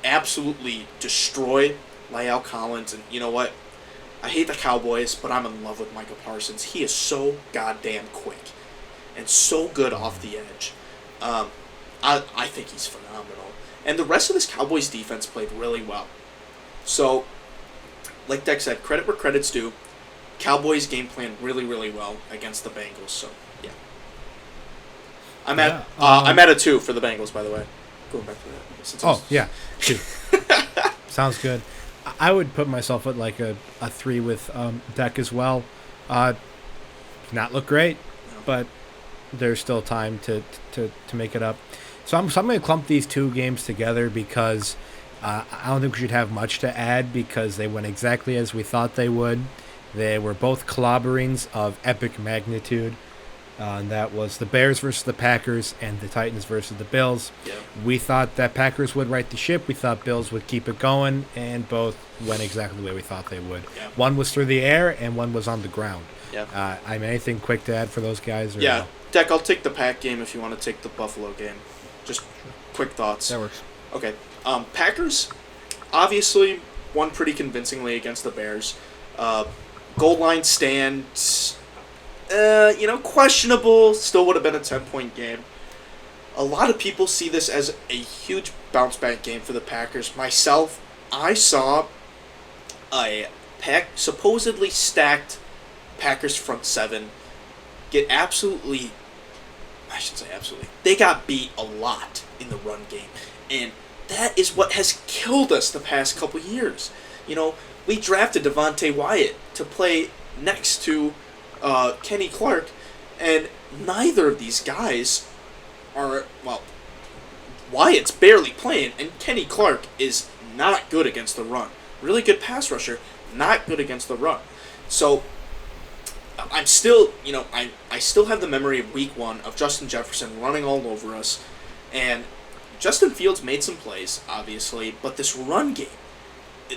absolutely destroy La'el Collins, and you know what? I hate the Cowboys, but I'm in love with Micah Parsons. He is so goddamn quick and so good off the edge. I think he's phenomenal. And the rest of this Cowboys defense played really well. So, like Deck said, credit where credit's due. Cowboys game plan really, really well against the Bengals. So, yeah. I'm at a 2 for the Bengals, by the way. Going back to that. Oh, yeah. 2. Sounds good. I would put myself at like a 3 with Deck as well. Not look great, but there's still time to make it up. So I'm going to clump these 2 games together because I don't think we should have much to add because they went exactly as we thought they would. They were both clobberings of epic magnitude. And that was the Bears versus the Packers and the Titans versus the Bills. Yeah. We thought that Packers would right the ship. We thought Bills would keep it going, and both went exactly the way we thought they would. Yeah. One was through the air, and one was on the ground. Yeah. I mean, anything quick to add for those guys? Or Yeah. no? Deck, I'll take the Pack game if you want to take the Buffalo game. Just quick thoughts. That works. Okay. Packers obviously won pretty convincingly against the Bears. Goal line stand, questionable. Still would have been a 10-point game. A lot of people see this as a huge bounce-back game for the Packers. Myself, I saw a supposedly stacked Packers front 7 get absolutely... I shouldn't say absolutely. They got beat a lot in the run game. And that is what has killed us the past couple years. You know, we drafted Devontae Wyatt to play next to Kenny Clark, and neither of these guys are, well, Wyatt's barely playing, and Kenny Clark is not good against the run. Really good pass rusher, not good against the run. So I'm still, I still have the memory of week 1 of Justin Jefferson running all over us, and Justin Fields made some plays, obviously, but this run game,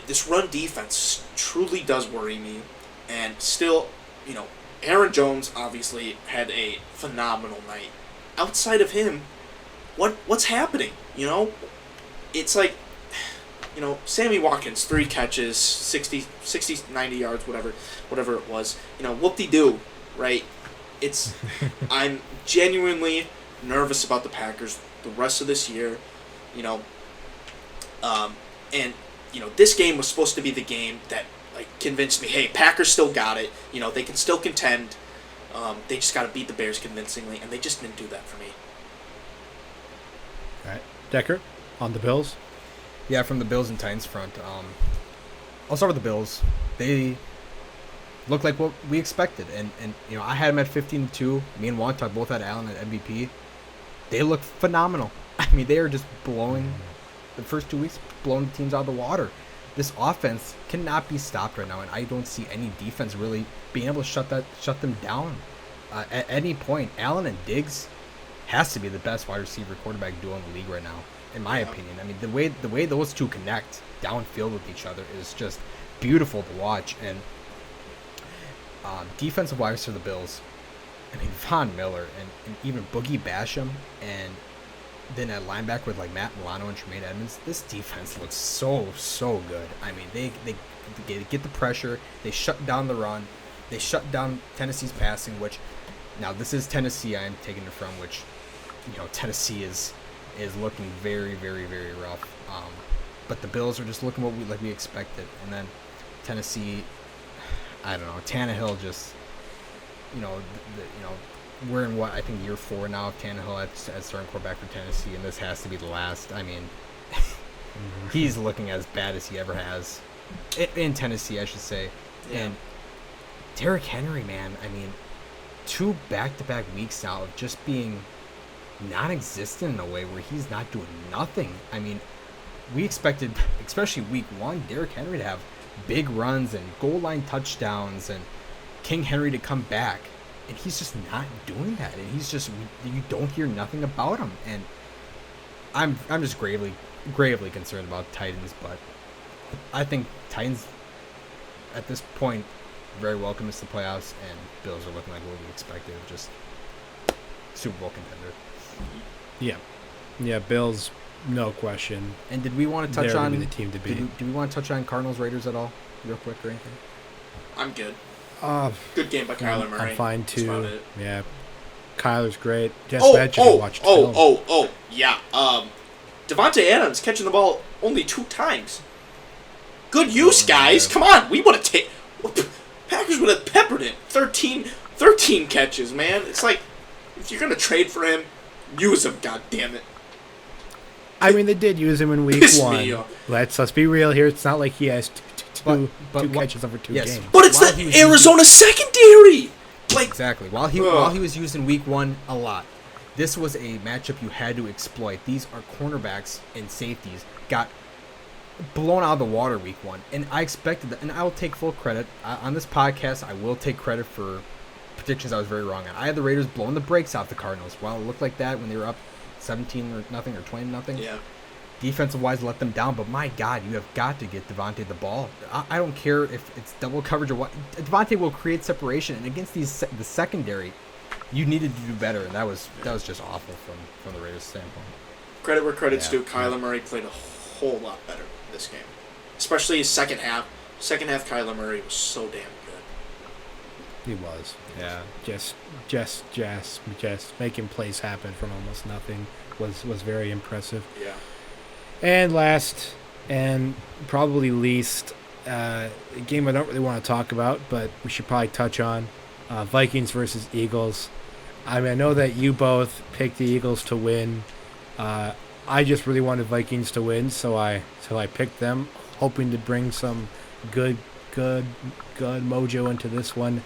this run defense truly does worry me, and still, Aaron Jones obviously had a phenomenal night. Outside of him, what's happening? It's like, Sammy Watkins, 3 catches, 60, 90 yards, whatever it was. Whoop-de-doo, right? I'm genuinely nervous about the Packers the rest of this year, and this game was supposed to be the game that convinced me, hey, Packers still got it. They can still contend. They just got to beat the Bears convincingly, and they just didn't do that for me. All right, Decker, on the Bills. Yeah, from the Bills and Titans front. I'll start with the Bills. They look like what we expected, and I had them at 15-2. Me and Juan both had Allen at MVP. They look phenomenal. I mean, they are just blowing the first 2 weeks, blowing teams out of the water. This offense cannot be stopped right now, and I don't see any defense really being able to shut them down at any point. Allen and Diggs has to be the best wide receiver quarterback duo in the league right now, in my opinion. I mean, the way those two connect downfield with each other is just beautiful to watch. And defensive wise for the Bills, I mean, Von Miller and even Boogie Basham, and then at linebacker with Matt Milano and Tremaine Edmonds, this defense looks so good. I mean, they get the pressure, they shut down the run, they shut down Tennessee's passing, which now this is Tennessee I am taking it from, which Tennessee is looking very, very, very rough. But the Bills are just looking like we expected, and then Tennessee, I don't know, Tannehill just we're in I think year 4 now of Tannehill at starting quarterback for Tennessee, and this has to be the last. I mean, he's looking as bad as he ever has in Tennessee, I should say. Yeah. And Derrick Henry, man, I mean, 2 back-to-back weeks now of just being non-existent in a way where he's not doing nothing. I mean, we expected, especially week 1, Derrick Henry to have big runs and goal line touchdowns and King Henry to come back. And he's just not doing that. And you don't hear nothing about him. And I'm just gravely concerned about Titans. But I think Titans, at this point, very well commits to the playoffs. And Bills are looking like what we expected. Just Super Bowl contender. Yeah, Bills, no question. And did we want to touch on the team to beat? Do we want to touch on Cardinals Raiders at all, real quick, or anything? I'm good. Good game by Kyler Murray. I'm fine too. That's about it. Yeah, Kyler's great. Watch yeah. Devontae Adams catching the ball only 2 times. Good use, guys. Come on, we would have Packers would have peppered him. 13 catches, man. It's like, if you're gonna trade for him, use him. God damn it. I mean, they did use him in week 1. Let's be real here. It's not like he has two catches over 2 games. But it's the Arizona secondary. Exactly. While he was used in week 1 a lot, this was a matchup you had to exploit. These are cornerbacks and safeties got blown out of the water week 1, and I expected that. And I will take full credit on this podcast. I will take credit for predictions I was very wrong on. I had the Raiders blowing the brakes off the Cardinals. While it looked like that when they were up 17-0 or 20-0. Yeah. Defensive-wise, let them down, but my God, you have got to get Devontae the ball. I don't care if it's double coverage or what. Devontae will create separation, and against the secondary, you needed to do better, and that was just awful from the Raiders' standpoint. Credit where credit's due. Kyler Murray played a whole lot better this game, especially his second half. Second half, Kyler Murray was so damn good. He was. Yeah. Just making plays happen from almost nothing was very impressive. Yeah. And last, and probably least, a game I don't really want to talk about, but we should probably touch on, Vikings versus Eagles. I mean, I know that you both picked the Eagles to win. I just really wanted Vikings to win, so I picked them, hoping to bring some good mojo into this one.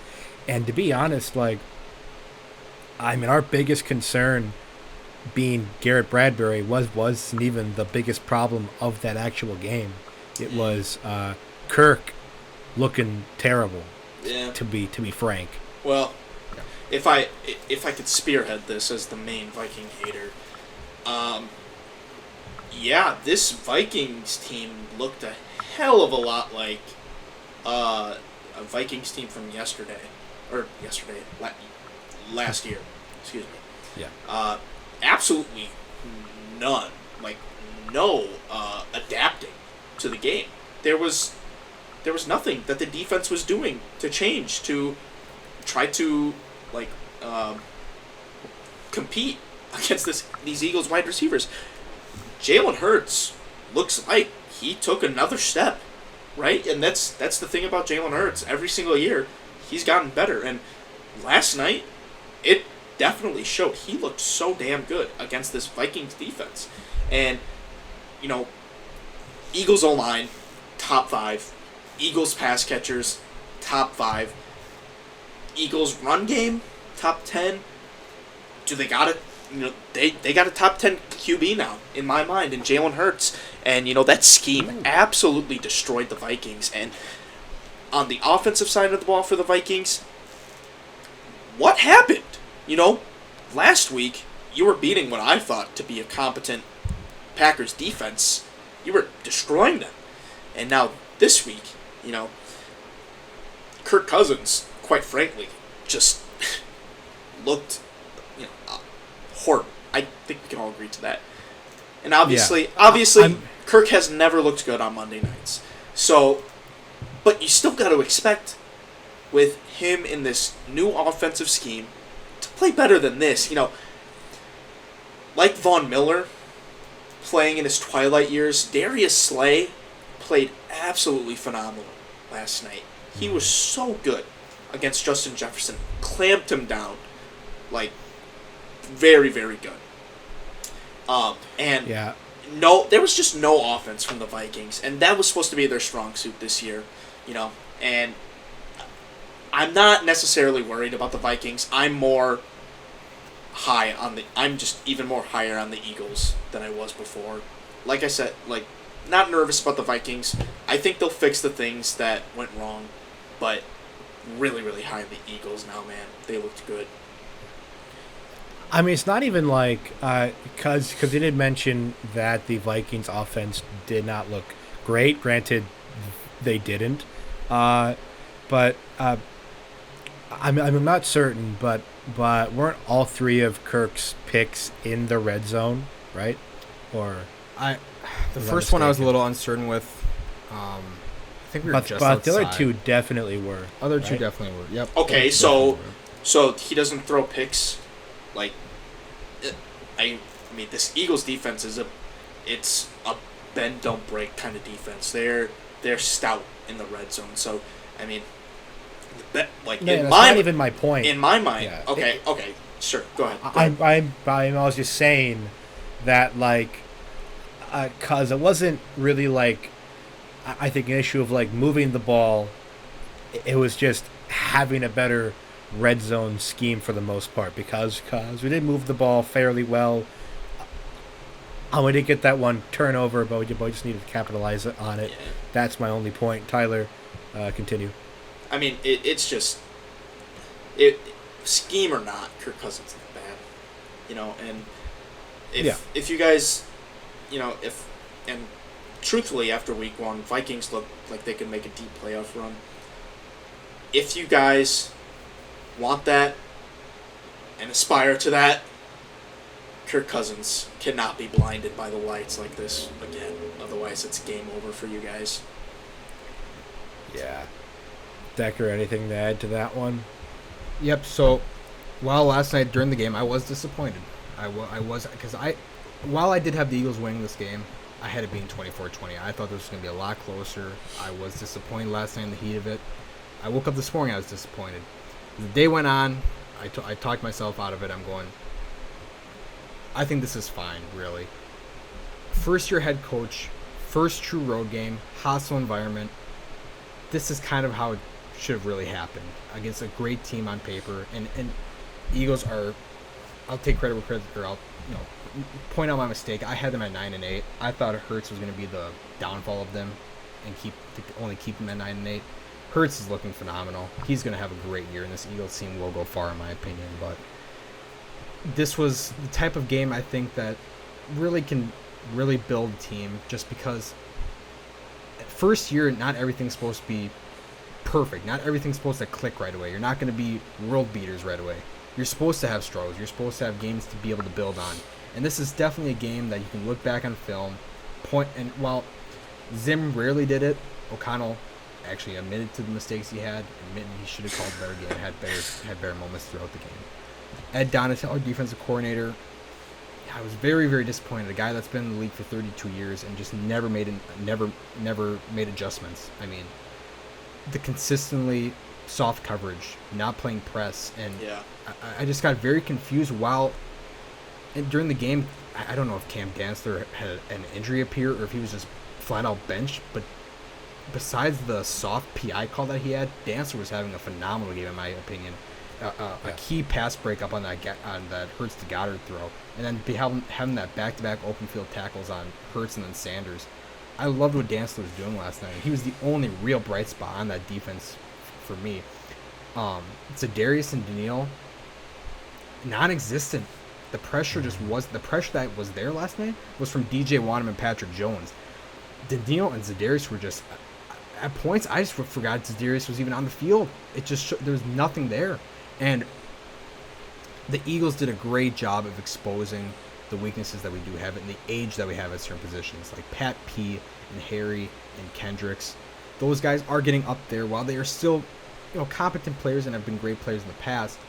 And to be honest, our biggest concern being Garrett Bradbury wasn't even the biggest problem of that actual game. It was Kirk looking terrible. Yeah. To be frank. Well, if I could spearhead this as the main Viking hater, yeah, this Vikings team looked a hell of a lot like a Vikings team from last year. Excuse me. Yeah. Absolutely none, like no adapting to the game. There was nothing that the defense was doing to change to try to compete against these Eagles wide receivers. Jalen Hurts looks like he took another step, right? And that's the thing about Jalen Hurts. Every single year, he's gotten better. And last night, it definitely showed. He looked so damn good against this Vikings defense. And, Eagles O-line, top 5. Eagles pass catchers, top 5. Eagles run game, top 10. Do they got it? They got a top 10 QB now, in my mind, in Jalen Hurts. And, that scheme absolutely destroyed the Vikings. And on the offensive side of the ball for the Vikings, what happened? Last week, you were beating what I thought to be a competent Packers defense. You were destroying them. And now, this week, Kirk Cousins, quite frankly, just looked, horrible. I think we can all agree to that. And obviously, Kirk has never looked good on Monday nights. So, but you still got to expect with him in this new offensive scheme to play better than this. Like Von Miller playing in his twilight years, Darius Slay played absolutely phenomenal last night. He was so good against Justin Jefferson. Clamped him down. Very, very good. There was just no offense from the Vikings, and that was supposed to be their strong suit this year, and I'm not necessarily worried about the Vikings. I'm just even more higher on the Eagles than I was before. Like I said, not nervous about the Vikings. I think they'll fix the things that went wrong, but really, really high on the Eagles now, man. They looked good. I mean, it's not even because they did mention that the Vikings offense did not look great. Granted, they didn't. But I'm not certain, but weren't all 3 of Kirk's picks in the red zone, right? Or the first one I was a little uncertain with. I think we were just but outside. The other 2 definitely were. Other 2 definitely were. Yep. Okay, so he doesn't throw picks. This Eagles defense it's a bend don't break kind of defense. They're stout in the red zone. So that's not even my point. In my mind, okay, sure, go ahead. I was just saying that because it wasn't really I think an issue of moving the ball. It was just having a better red zone scheme for the most part because we did move the ball fairly well. We did get that one turnover, but we just needed to capitalize on it. Yeah. That's my only point. Tyler, continue. I mean, it's just scheme or not, Kirk Cousins isn't bad, and if you guys, and truthfully after week 1, Vikings look like they could make a deep playoff run. If you guys want that and aspire to that, Kirk Cousins cannot be blinded by the lights like this again. Otherwise, it's game over for you guys. Yeah. Decker, anything to add to that one? Yep. So, last night during the game, I was disappointed. I was because while I did have the Eagles winning this game, I had it being 24-20. I thought this was going to be a lot closer. I was disappointed last night in the heat of it. I woke up this morning, I was disappointed. The day went on, I talked myself out of it. I'm going, I think this is fine, really. First-year head coach, first true road game, hostile environment. This is kind of how it should have really happened against a great team on paper. And Eagles are I'll take credit where credit, or I'll point out my mistake. I had them at 9-8. I thought Hurts was going to be the downfall of them, and only keep them at 9-8. Hurts is looking phenomenal. He's going to have a great year, and this Eagles team will go far, in my opinion. But this was the type of game I think that really can build a team, just because first year, not everything's supposed to be perfect. Not everything's supposed to click right away. You're not going to be world beaters right away. You're supposed to have struggles. You're supposed to have games to be able to build on. And this is definitely a game that you can look back on film, and while Zim rarely did it, O'Connell actually admitted to the mistakes he had, admitted he should have called a better game, had better moments throughout the game. Ed Donatello, defensive coordinator, I was very, very disappointed. A guy that's been in the league for 32 years and just never made adjustments. I mean, the consistently soft coverage, not playing press, and I just got very confused during the game. I don't know if Cam Dantzler had an injury appear or if he was just flat out benched, but besides the soft PI call that he had, Dantzler was having a phenomenal game, in my opinion. A key pass breakup on that Hurts to Goddard throw, and then having that back-to-back open field tackles on Hurts and then Sanders. I loved what Dantzler was doing last night. He was the only real bright spot on that defense for me. Za'Darius and Daniil, non-existent. The pressure that was there last night was from DJ Wanham and Patrick Jones. Daniil and Za'Darius were just, at points, I just forgot Za'Darius was even on the field. It just there was nothing there. And the Eagles did a great job of exposing the weaknesses that we do have and the age that we have at certain positions, like Pat P and Harry and Kendricks. Those guys are getting up there. While they are still, competent players and have been great players in the past,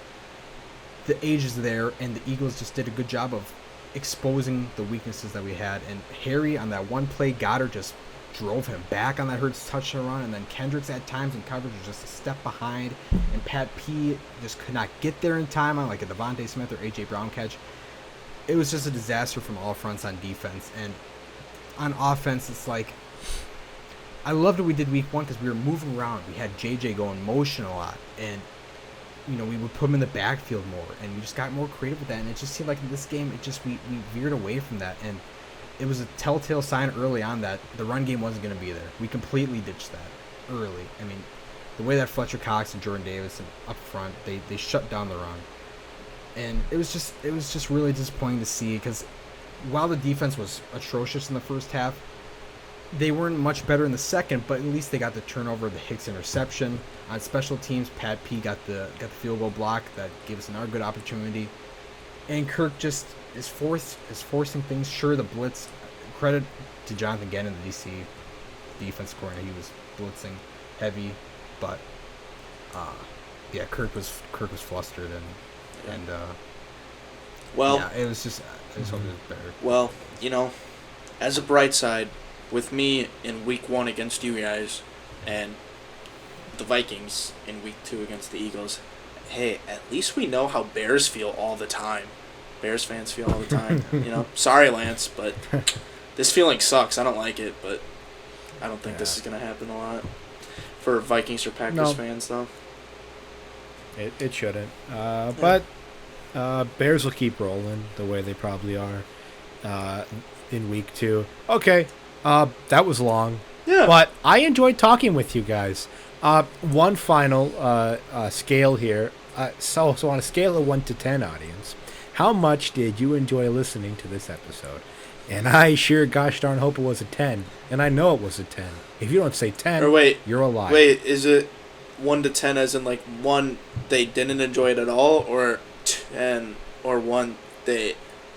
the age is there, and the Eagles just did a good job of exposing the weaknesses that we had. And Harry, on that one play, Goddard just drove him back on that Hurts touchdown run, and then Kendricks at times in coverage was just a step behind, and Pat P just could not get there in time on like a Devontae Smith or A.J. Brown catch. It was just a disaster from all fronts on defense. And on offense, it's like, I loved what we did week one because we were moving around. We had J.J. going motion a lot, and we would put him in the backfield more, and we just got more creative with that. And it just seemed like in this game, we veered away from that, and it was a telltale sign early on that the run game wasn't going to be there. We completely ditched that early. I mean, the way that Fletcher Cox and Jordan Davis up front, they shut down the run. And it was just really disappointing to see, because while the defense was atrocious in the first half, they weren't much better in the second, but at least they got the turnover, the Hicks interception. On special teams, Pat P got the field goal block that gave us another good opportunity. And Kirk just is forcing things. Sure, the blitz, credit to Jonathan Gannon, the DC defense coordinator, he was blitzing heavy, but Kirk was flustered, and it was just, I just hope it was better. Well, as a bright side, with me in week 1 against you guys and the Vikings in week 2 against the Eagles, hey, at least we know how Bears feel all the time. Bears fans feel all the time. Sorry, Lance, but this feeling sucks. I don't like it, but I don't think this is going to happen a lot for Vikings or Packers fans, though. It shouldn't. But Bears will keep rolling the way they probably are in week 2. Okay, that was long. Yeah. But I enjoyed talking with you guys. One final scale here. So on a scale of 1 to 10, audience, how much did you enjoy listening to this episode? And I sure gosh darn hope it was a 10. And I know it was a 10. If you don't say 10, you're a liar. Wait, is it 1 to 10 as in like 1 they didn't enjoy it at all, or 10, or 1 they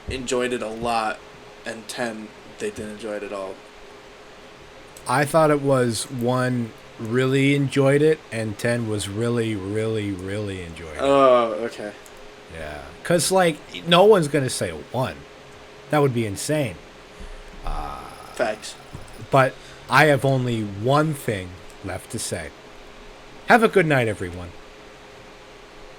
enjoyed it a lot and 10 they didn't enjoy it at all? I thought it was 1 really enjoyed it, and 10 was really, really, really enjoyed it. Oh, okay. Yeah. Because, no one's going to say a 1. That would be insane. Facts. But I have only one thing left to say. Have a good night, everyone.